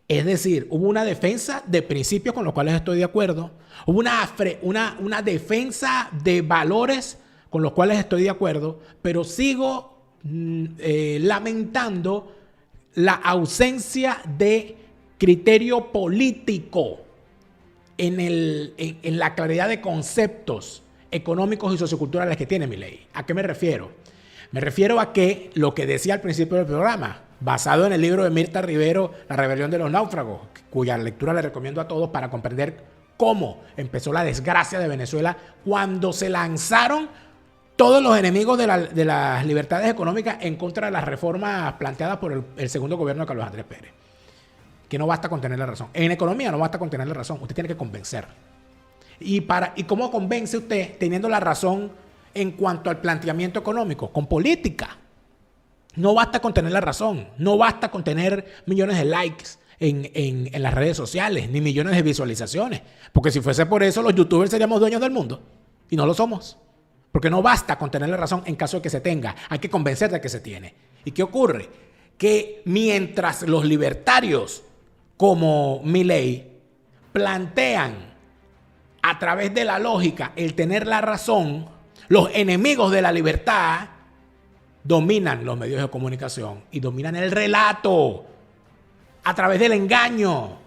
Es decir, hubo una defensa de principios con los cuales estoy de acuerdo. Hubo una defensa de valores con los cuales estoy de acuerdo, pero sigo lamentando la ausencia de criterio político en la claridad de conceptos económicos y socioculturales que tiene Milei. ¿A qué me refiero? Me refiero a que lo que decía al principio del programa, basado en el libro de Mirta Rivero, La rebelión de los náufragos, cuya lectura le recomiendo a todos para comprender cómo empezó la desgracia de Venezuela cuando se lanzaron todos los enemigos de las libertades económicas en contra de las reformas planteadas por el segundo gobierno de Carlos Andrés Pérez. Que no basta con tener la razón. En economía no basta con tener la razón, usted tiene que convencer. ¿Y cómo convence usted teniendo la razón en cuanto al planteamiento económico, con política. No basta con tener la razón, no basta con tener millones de likes en las redes sociales, ni millones de visualizaciones. Porque si fuese por eso, los youtubers seríamos dueños del mundo. Y no lo somos. Porque no basta con tener la razón en caso de que se tenga. Hay que convencer de que se tiene. ¿Y qué ocurre? Que mientras los libertarios como Milei plantean a través de la lógica el tener la razón, los enemigos de la libertad dominan los medios de comunicación y dominan el relato a través del engaño,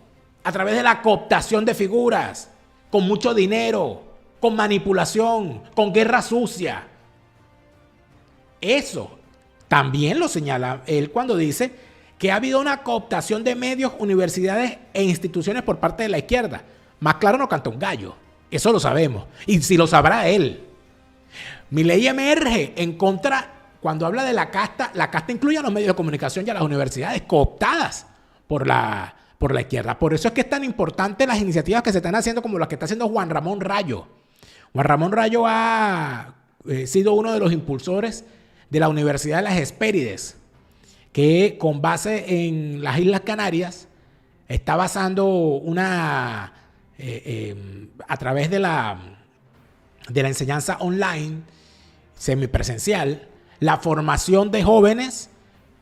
a través de la cooptación de figuras, con mucho dinero, con manipulación, con guerra sucia. Eso también lo señala él cuando dice que ha habido una cooptación de medios, universidades e instituciones por parte de la izquierda. Más claro no canta un gallo. Eso lo sabemos. Y si lo sabrá él. Milei emerge en contra, cuando habla de la casta incluye a los medios de comunicación y a las universidades cooptadas por la izquierda. Por eso es que es tan importante las iniciativas que se están haciendo como las que está haciendo Juan Ramón Rayo. Juan Ramón Rayo ha sido uno de los impulsores de la Universidad de las Hespérides, que con base en las Islas Canarias está basando a través de la enseñanza online semipresencial, la formación de jóvenes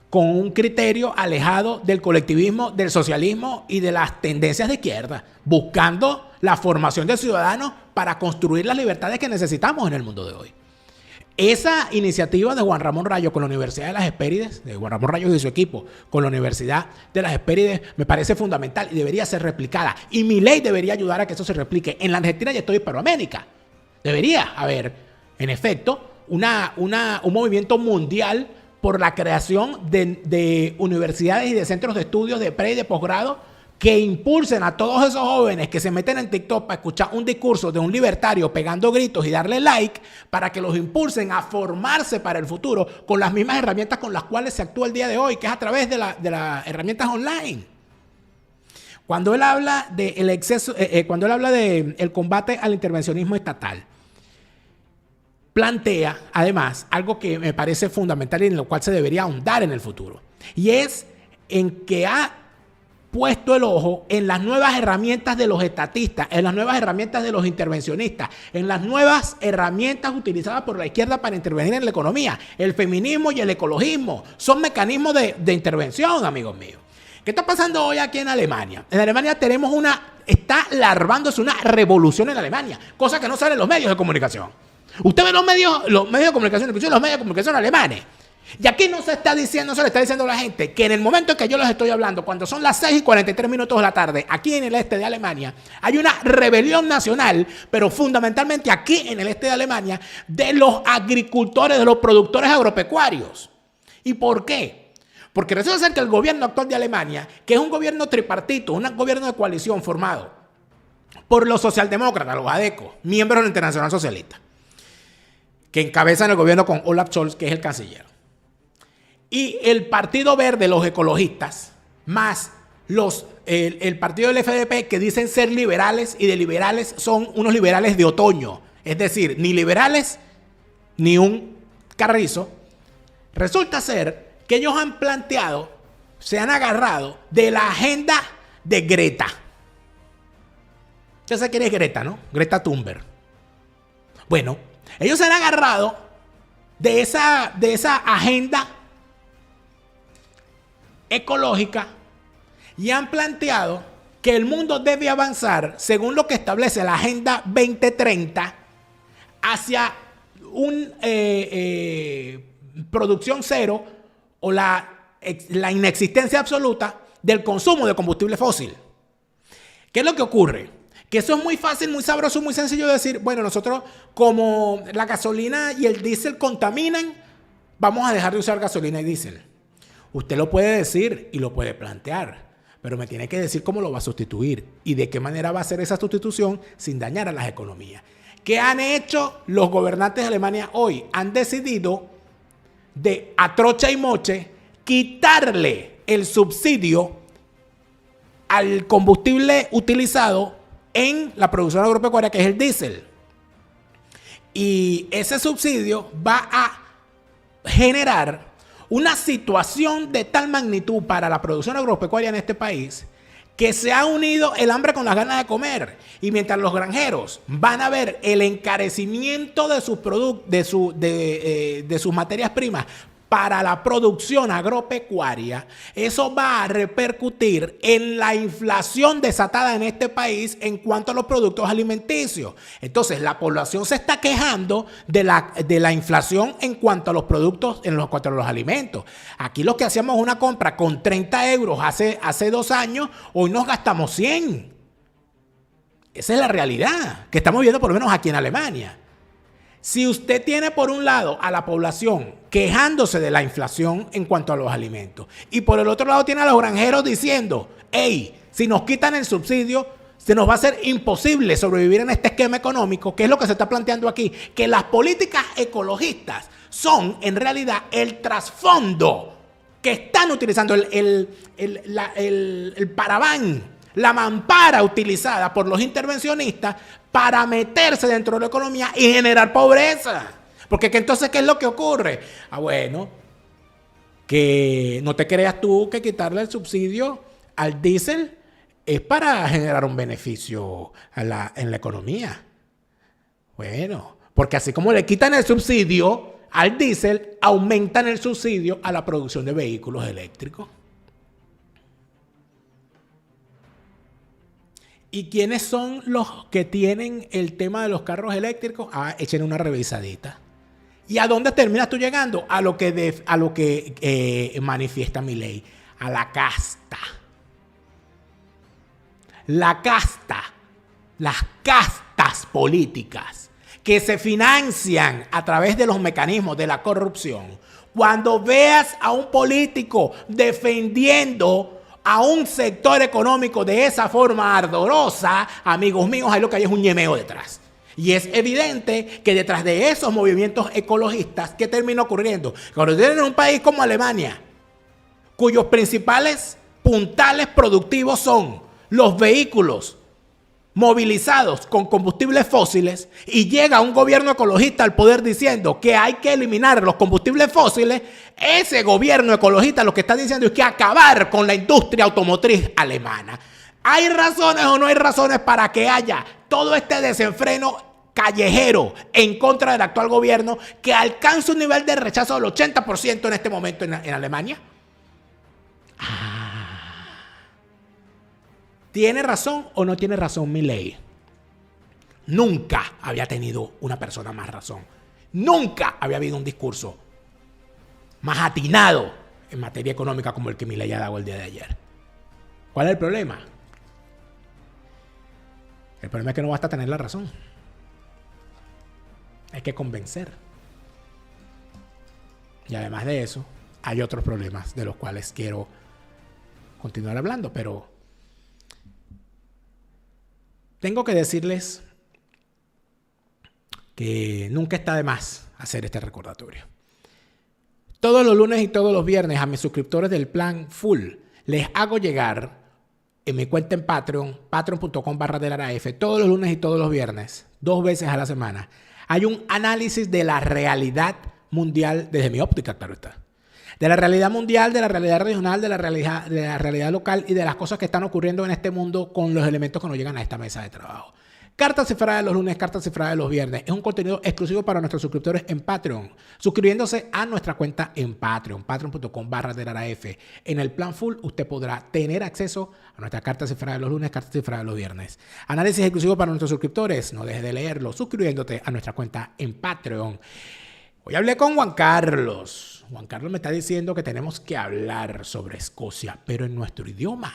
con un criterio alejado del colectivismo, del socialismo y de las tendencias de izquierda, buscando la formación de ciudadanos para construir las libertades que necesitamos en el mundo de hoy. Esa iniciativa de Juan Ramón Rayo con la Universidad de las Hespérides, de Juan Ramón Rayo y su equipo con la Universidad de las Hespérides, me parece fundamental y debería ser replicada. Y Milei debería ayudar a que eso se replique en la Argentina y en toda Hispanoamérica. Debería haber, en efecto, un movimiento mundial por la creación de universidades y de centros de estudios de pre y de posgrado que impulsen a todos esos jóvenes que se meten en TikTok para escuchar un discurso de un libertario pegando gritos y darle like, para que los impulsen a formarse para el futuro con las mismas herramientas con las cuales se actúa el día de hoy, que es a través de las herramientas online. Cuando él habla del exceso, cuando él habla del combate al intervencionismo estatal, plantea, además, algo que me parece fundamental y en lo cual se debería ahondar en el futuro. Y es en que ha puesto el ojo en las nuevas herramientas de los estatistas, en las nuevas herramientas de los intervencionistas, en las nuevas herramientas utilizadas por la izquierda para intervenir en la economía. El feminismo y el ecologismo son mecanismos de intervención, amigos míos. ¿Qué está pasando hoy aquí en Alemania? En Alemania está larvándose una revolución en Alemania, cosa que no sale en los medios de comunicación. Usted ve los medios de comunicación, incluso los medios de comunicación alemanes. Y aquí no se le está diciendo a la gente que en el momento en que yo les estoy hablando, cuando son las 6:43 de la tarde, aquí en el este de Alemania, hay una rebelión nacional, pero fundamentalmente aquí en el este de Alemania, de los agricultores, de los productores agropecuarios. ¿Y por qué? Porque resulta ser que el gobierno actual de Alemania, que es un gobierno tripartito, un gobierno de coalición formado por los socialdemócratas, los ADECO, miembros de la Internacional Socialista, que encabezan el gobierno con Olaf Scholz, que es el canciller. Y el Partido Verde, los ecologistas, más el partido del FDP, que dicen ser liberales, y de liberales son unos liberales de otoño. Es decir, ni liberales, ni un carrizo. Resulta ser que ellos han planteado, se han agarrado de la agenda de Greta. Ya sé quién es Greta, ¿no? Greta Thunberg. Bueno, ellos se han agarrado de esa agenda ecológica y han planteado que el mundo debe avanzar según lo que establece la Agenda 2030 hacia una producción cero o la inexistencia absoluta del consumo de combustible fósil. ¿Qué es lo que ocurre? Que eso es muy fácil, muy sabroso, muy sencillo de decir, bueno, nosotros como la gasolina y el diésel contaminan, vamos a dejar de usar gasolina y diésel. Usted lo puede decir y lo puede plantear, pero me tiene que decir cómo lo va a sustituir y de qué manera va a ser esa sustitución sin dañar a las economías. ¿Qué han hecho los gobernantes de Alemania hoy? Han decidido de a trocha y moche quitarle el subsidio al combustible utilizado en la producción agropecuaria, que es el diésel. Y ese subsidio va a generar una situación de tal magnitud para la producción agropecuaria en este país que se ha unido el hambre con las ganas de comer. Y mientras los granjeros van a ver el encarecimiento de sus productos, de sus materias primas para la producción agropecuaria, eso va a repercutir en la inflación desatada en este país en cuanto a los productos alimenticios. Entonces, la población se está quejando de la inflación en cuanto a los productos, en cuanto a los alimentos. Aquí los que hacíamos una compra con 30 euros hace 2 años, hoy nos gastamos 100. Esa es la realidad que estamos viendo por lo menos aquí en Alemania. Si usted tiene por un lado a la población quejándose de la inflación en cuanto a los alimentos y por el otro lado tiene a los granjeros diciendo, hey, si nos quitan el subsidio, se nos va a hacer imposible sobrevivir en este esquema económico, que es lo que se está planteando aquí, que las políticas ecologistas son en realidad el trasfondo que están utilizando el paraván, la mampara utilizada por los intervencionistas para meterse dentro de la economía y generar pobreza. Porque entonces, ¿qué es lo que ocurre? Bueno, que no te creas tú que quitarle el subsidio al diésel es para generar un beneficio en la economía. Bueno, porque así como le quitan el subsidio al diésel, aumentan el subsidio a la producción de vehículos eléctricos. ¿Y quiénes son los que tienen el tema de los carros eléctricos? Echen una revisadita. ¿Y a dónde terminas tú llegando? A lo que manifiesta mi ley. A la casta. La casta. Las castas políticas que se financian a través de los mecanismos de la corrupción. Cuando veas a un político defendiendo a un sector económico de esa forma ardorosa, amigos míos, ahí lo que hay es un ñemeo detrás. Y es evidente que detrás de esos movimientos ecologistas, ¿qué termina ocurriendo? Cuando tienen un país como Alemania, cuyos principales puntales productivos son los vehículos movilizados con combustibles fósiles, y llega un gobierno ecologista al poder diciendo que hay que eliminar los combustibles fósiles, ese gobierno ecologista lo que está diciendo es que acabar con la industria automotriz alemana. ¿Hay razones o no hay razones para que haya todo este desenfreno callejero en contra del actual gobierno que alcanza un nivel de rechazo del 80% en este momento en Alemania? ¿Tiene razón o no tiene razón Milei? Nunca había tenido una persona más razón. Nunca había habido un discurso más atinado en materia económica como el que Milei ha dado el día de ayer. ¿Cuál es el problema? El problema es que no basta tener la razón. Hay que convencer. Y además de eso, hay otros problemas de los cuales quiero continuar hablando, pero tengo que decirles que nunca está de más hacer este recordatorio. Todos los lunes y todos los viernes a mis suscriptores del plan Full les hago llegar en mi cuenta en Patreon, patreon.com/delaraf, todos los lunes y todos los viernes, 2 veces a la semana, hay un análisis de la realidad mundial desde mi óptica, claro está. De la realidad mundial, de la realidad regional, de la realidad local y de las cosas que están ocurriendo en este mundo con los elementos que nos llegan a esta mesa de trabajo. Cartas cifradas los lunes, cartas cifradas los viernes. Es un contenido exclusivo para nuestros suscriptores en Patreon. Suscribiéndose a nuestra cuenta en Patreon, patreon.com/delaraf. En el plan Full usted podrá tener acceso a nuestras cartas cifradas los lunes, cartas cifradas los viernes. Análisis exclusivo para nuestros suscriptores. No dejes de leerlo suscribiéndote a nuestra cuenta en Patreon. Hoy hablé con Juan Carlos. Juan Carlos me está diciendo que tenemos que hablar sobre Escocia, pero en nuestro idioma.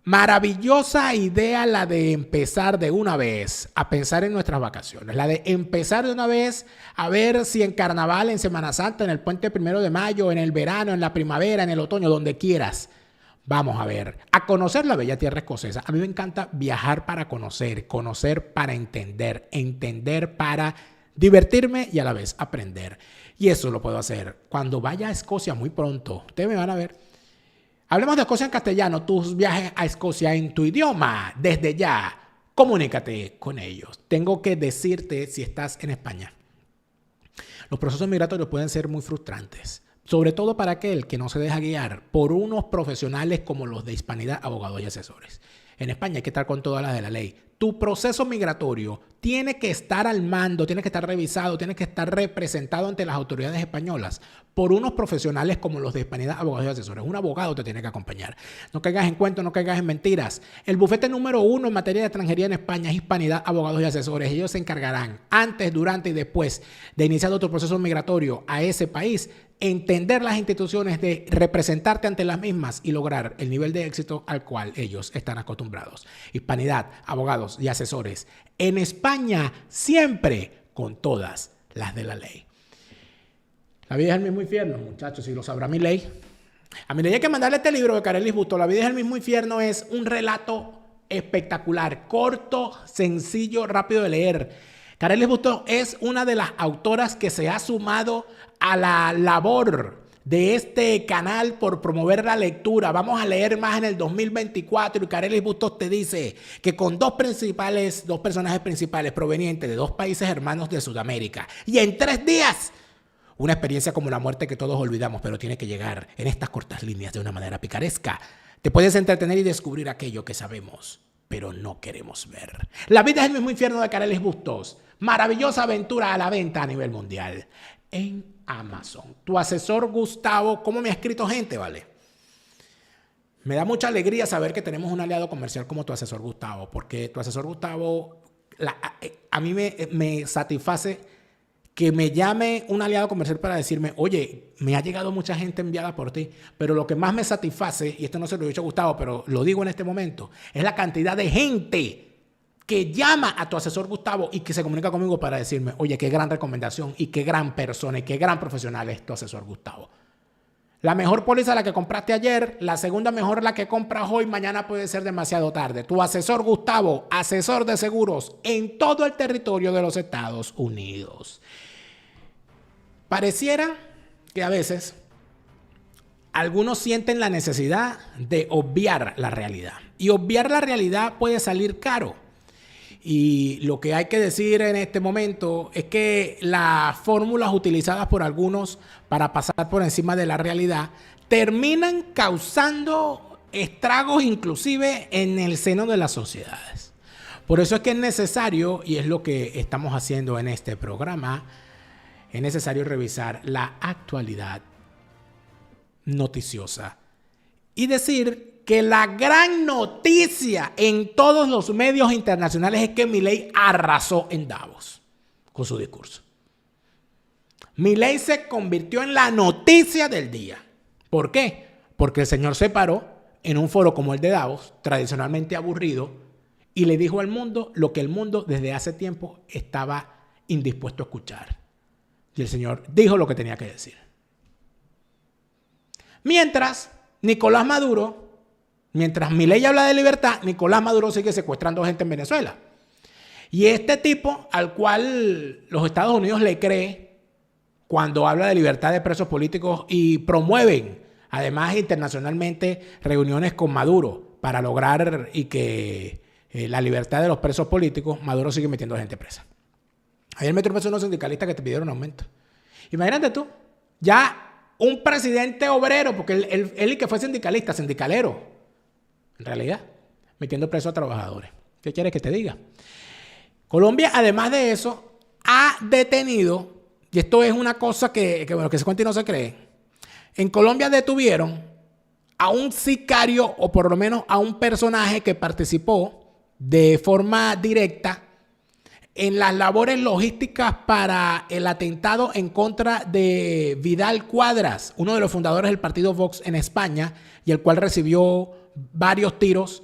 Maravillosa idea la de empezar de una vez a pensar en nuestras vacaciones. La de empezar de una vez a ver si en carnaval, en Semana Santa, en el puente 1 de mayo, en el verano, en la primavera, en el otoño, donde quieras. Vamos a ver, a conocer la bella tierra escocesa. A mí me encanta viajar para conocer, conocer para entender, entender para divertirme y a la vez aprender. Y eso lo puedo hacer cuando vaya a Escocia muy pronto. Ustedes me van a ver. Hablemos de Escocia en castellano, tus viajes a Escocia en tu idioma, desde ya. comunícate con ellos. Tengo que decirte, si estás en España, los procesos migratorios pueden ser muy frustrantes, sobre todo para aquel que no se deja guiar por unos profesionales como los de Hispanidad, abogados y asesores. En España hay que estar con todas las de la ley. Tu proceso migratorio tiene que estar al mando, tiene que estar revisado, tiene que estar representado ante las autoridades españolas por unos profesionales como los de Hispanidad, abogados y asesores. Un abogado te tiene que acompañar. No caigas en cuentos, no caigas en mentiras. El bufete número 1 en materia de extranjería en España es Hispanidad, abogados y asesores. Ellos se encargarán antes, durante y después de iniciar tu proceso migratorio a ese país, entender las instituciones, de representarte ante las mismas y lograr el nivel de éxito al cual ellos están acostumbrados. Hispanidad, abogados y asesores. En España, siempre con todas las de la ley. La vida es el mismo infierno, muchachos, si lo sabrá Milei. A Milei hay que mandarle este libro de Carelis Bustos. La vida es el mismo infierno es un relato espectacular, corto, sencillo, rápido de leer. Carelis Bustos es una de las autoras que se ha sumado a la labor de este canal por promover la lectura. Vamos a leer más en el 2024 y Carelis Bustos te dice que con dos personajes principales provenientes de dos países hermanos de Sudamérica y en 3 días, una experiencia como la muerte que todos olvidamos, pero tiene que llegar en estas cortas líneas de una manera picaresca. Te puedes entretener y descubrir aquello que sabemos, pero no queremos ver. La vida es el mismo infierno de Carelis Bustos. Maravillosa aventura a la venta a nivel mundial en Amazon. Tu asesor Gustavo, ¿cómo me ha escrito gente, vale? Me da mucha alegría saber que tenemos un aliado comercial como tu asesor Gustavo, porque tu asesor Gustavo, a mí me satisface que me llame un aliado comercial para decirme, oye, me ha llegado mucha gente enviada por ti, pero lo que más me satisface, y esto no se lo he dicho a Gustavo, pero lo digo en este momento, es la cantidad de gente que llama a tu asesor Gustavo y que se comunica conmigo para decirme, oye, qué gran recomendación y qué gran persona y qué gran profesional es tu asesor Gustavo. La mejor póliza la que compraste ayer, la segunda mejor la que compras hoy, mañana puede ser demasiado tarde. Tu asesor Gustavo, asesor de seguros en todo el territorio de los Estados Unidos. Pareciera que a veces algunos sienten la necesidad de obviar la realidad. Y obviar la realidad puede salir caro. Y lo que hay que decir en este momento es que las fórmulas utilizadas por algunos para pasar por encima de la realidad terminan causando estragos inclusive en el seno de las sociedades. Por eso es que es necesario, y es lo que estamos haciendo en este programa, es necesario revisar la actualidad noticiosa y decir que la gran noticia en todos los medios internacionales es que Milei arrasó en Davos con su discurso. Milei se convirtió en la noticia del día. ¿Por qué? Porque el señor se paró en un foro como el de Davos, tradicionalmente aburrido, y le dijo al mundo lo que el mundo desde hace tiempo estaba indispuesto a escuchar. Y el señor dijo lo que tenía que decir. Mientras Nicolás Maduro, mientras Milei habla de libertad, Nicolás Maduro sigue secuestrando gente en Venezuela. Y este tipo, al cual los Estados Unidos le cree cuando habla de libertad de presos políticos y promueven, además internacionalmente, reuniones con Maduro para lograr y que la libertad de los presos políticos, Maduro sigue metiendo gente presa. Ayer me tropezó unos sindicalistas que te pidieron aumento. Imagínate tú, ya un presidente obrero, porque él que fue sindicalista, sindicalero, en realidad, metiendo preso a trabajadores. ¿Qué quieres que te diga? Colombia, además de eso, ha detenido, y esto es una cosa que se cuenta y no se cree, en Colombia detuvieron a un sicario, o por lo menos a un personaje que participó de forma directa en las labores logísticas para el atentado en contra de Vidal Cuadras, uno de los fundadores del partido Vox en España, y el cual recibió varios tiros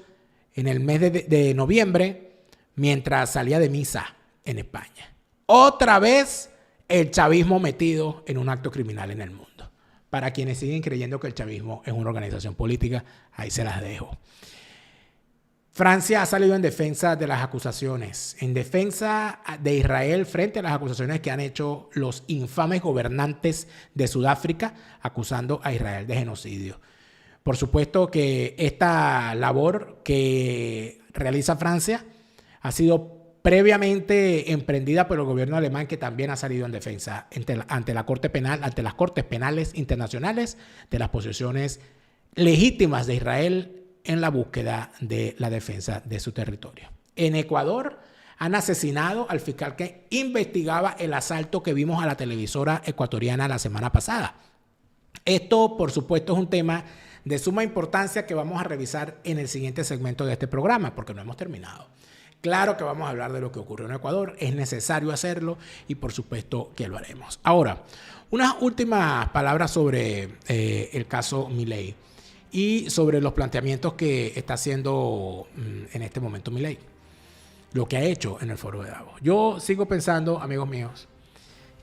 en el mes de noviembre mientras salía de misa en España. Otra vez el chavismo metido en un acto criminal en el mundo. Para quienes siguen creyendo que el chavismo es una organización política, ahí se las dejo. Francia ha salido en defensa de las acusaciones, en defensa de Israel frente a las acusaciones que han hecho los infames gobernantes de Sudáfrica acusando a Israel de genocidio. Por supuesto que esta labor que realiza Francia ha sido previamente emprendida por el gobierno alemán, que también ha salido en defensa ante la Corte Penal, ante las Cortes Penales Internacionales, de las posiciones legítimas de Israel en la búsqueda de la defensa de su territorio. En Ecuador han asesinado al fiscal que investigaba el asalto que vimos a la televisora ecuatoriana la semana pasada. Esto, por supuesto, es un tema de suma importancia que vamos a revisar en el siguiente segmento de este programa, porque no hemos terminado. Claro que vamos a hablar de lo que ocurrió en Ecuador, es necesario hacerlo y por supuesto que lo haremos. Ahora, unas últimas palabras sobre el caso Milei y sobre los planteamientos que está haciendo en este momento Milei, lo que ha hecho en el foro de Davos. Yo sigo pensando, amigos míos,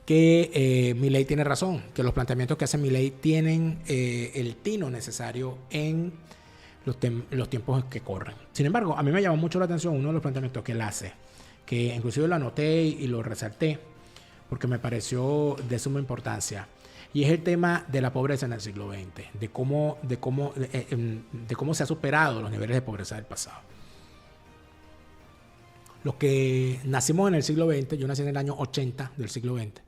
que Milei tiene razón, que los planteamientos que hace Milei tienen el tino necesario en los tiempos que corren. Sin embargo, a mí me llamó mucho la atención uno de los planteamientos que él hace, que inclusive lo anoté y lo resalté porque me pareció de suma importancia, y es el tema de la pobreza en el siglo XX, de cómo se ha superado los niveles de pobreza del pasado. Los que nacimos en el siglo XX, yo nací en el año 80 del siglo XX,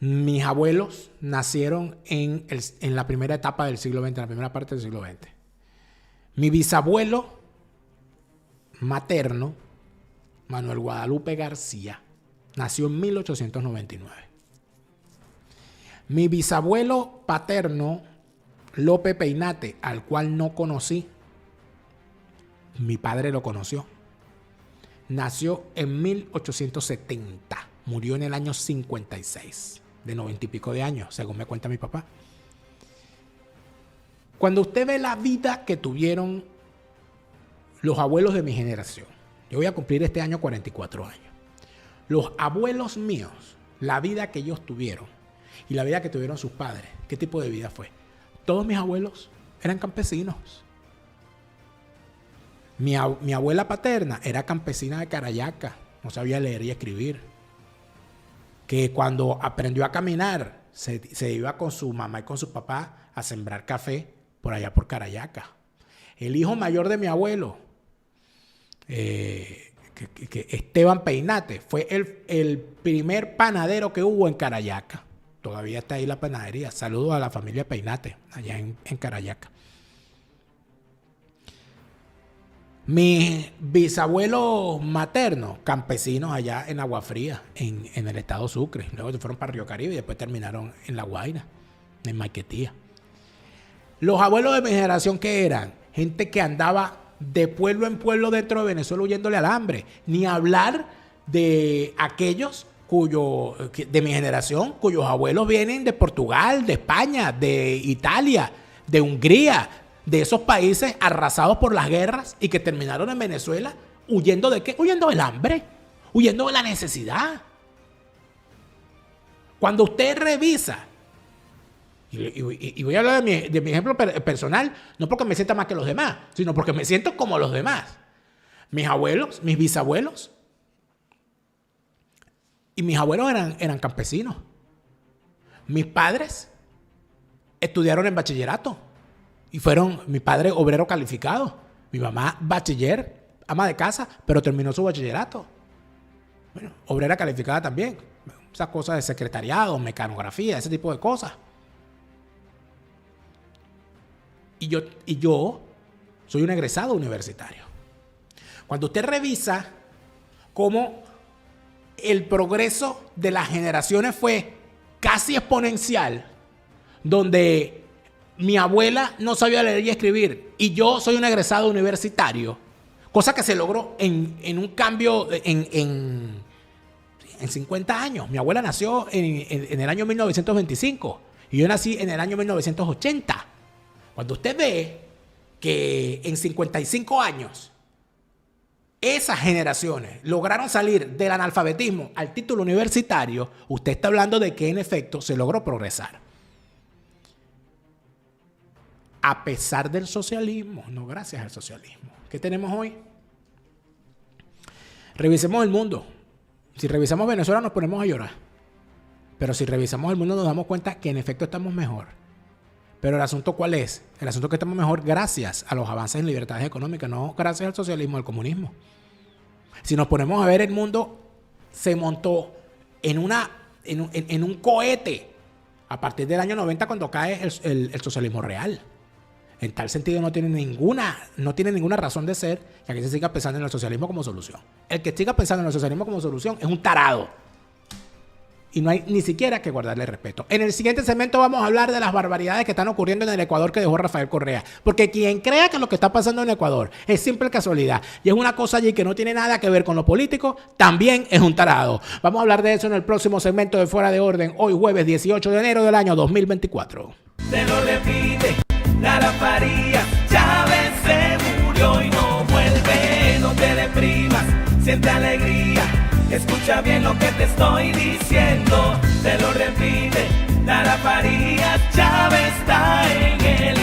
mis abuelos nacieron en la primera etapa del siglo XX, en la primera parte del siglo XX. Mi bisabuelo materno, Manuel Guadalupe García, nació en 1899. Mi bisabuelo paterno, Lope Peinate, al cual no conocí, mi padre lo conoció, nació en 1870, murió en el año 56. De 90 y pico de años, según me cuenta mi papá. Cuando usted ve la vida que tuvieron los abuelos de mi generación, yo voy a cumplir este año 44 años. Los abuelos míos, la vida que ellos tuvieron y la vida que tuvieron sus padres, ¿qué tipo de vida fue? Todos mis abuelos eran campesinos. Mi abuela paterna era campesina de Carayaca, no sabía leer y escribir. Que cuando aprendió a caminar, se iba con su mamá y con su papá a sembrar café por allá por Carayaca. El hijo mayor de mi abuelo, Esteban Peinate, fue el primer panadero que hubo en Carayaca. Todavía está ahí la panadería. Saludos a la familia Peinate, allá en Carayaca. Mis bisabuelos maternos, campesinos allá en Agua Fría, en el estado Sucre. Luego se fueron para Río Caribe y después terminaron en La Guaira, en Maiquetía. Los abuelos de mi generación, ¿qué eran? Gente que andaba de pueblo en pueblo dentro de Venezuela huyéndole al hambre. Ni hablar de aquellos de mi generación, cuyos abuelos vienen de Portugal, de España, de Italia, de Hungría, de esos países arrasados por las guerras y que terminaron en Venezuela huyendo ¿de qué? Huyendo del hambre, huyendo de la necesidad. Cuando usted revisa, y voy a hablar de mi ejemplo personal, no porque me sienta más que los demás, sino porque me siento como los demás. Mis abuelos, mis bisabuelos y mis abuelos eran campesinos. Mis padres estudiaron en bachillerato. Y fueron, mi padre obrero calificado, mi mamá bachiller, ama de casa, pero terminó su bachillerato. Bueno, obrera calificada también. Esas cosas de secretariado, mecanografía, ese tipo de cosas. Y yo soy un egresado universitario. Cuando usted revisa cómo el progreso de las generaciones fue casi exponencial, donde mi abuela no sabía leer y escribir y yo soy un egresado universitario, cosa que se logró en un cambio en 50 años. Mi abuela nació en el año 1925 y yo nací en el año 1980. Cuando usted ve que en 55 años esas generaciones lograron salir del analfabetismo al título universitario, usted está hablando de que en efecto se logró progresar. A pesar del socialismo, no gracias al socialismo. ¿Qué tenemos hoy? Revisemos el mundo. Si revisamos Venezuela nos ponemos a llorar. Pero si revisamos el mundo nos damos cuenta que en efecto estamos mejor. Pero el asunto ¿cuál es? El asunto es que estamos mejor gracias a los avances en libertades económicas, no gracias al socialismo, al comunismo. Si nos ponemos a ver, el mundo se montó en un cohete a partir del año 90 cuando cae el socialismo real. En tal sentido no tiene ninguna razón de ser que aquí se siga pensando en el socialismo como solución. El que siga pensando en el socialismo como solución es un tarado. Y no hay ni siquiera que guardarle respeto. En el siguiente segmento vamos a hablar de las barbaridades que están ocurriendo en el Ecuador que dejó Rafael Correa. Porque quien crea que lo que está pasando en Ecuador es simple casualidad y es una cosa allí que no tiene nada que ver con lo político, también es un tarado. Vamos a hablar de eso en el próximo segmento de Fuera de Orden, hoy jueves 18 de enero del año 2024. Te lo repite, Lara Farías, Chávez se murió y no vuelve. No te deprimas, siente alegría. Escucha bien lo que te estoy diciendo. Te lo repite, Lara Farías, Chávez está en el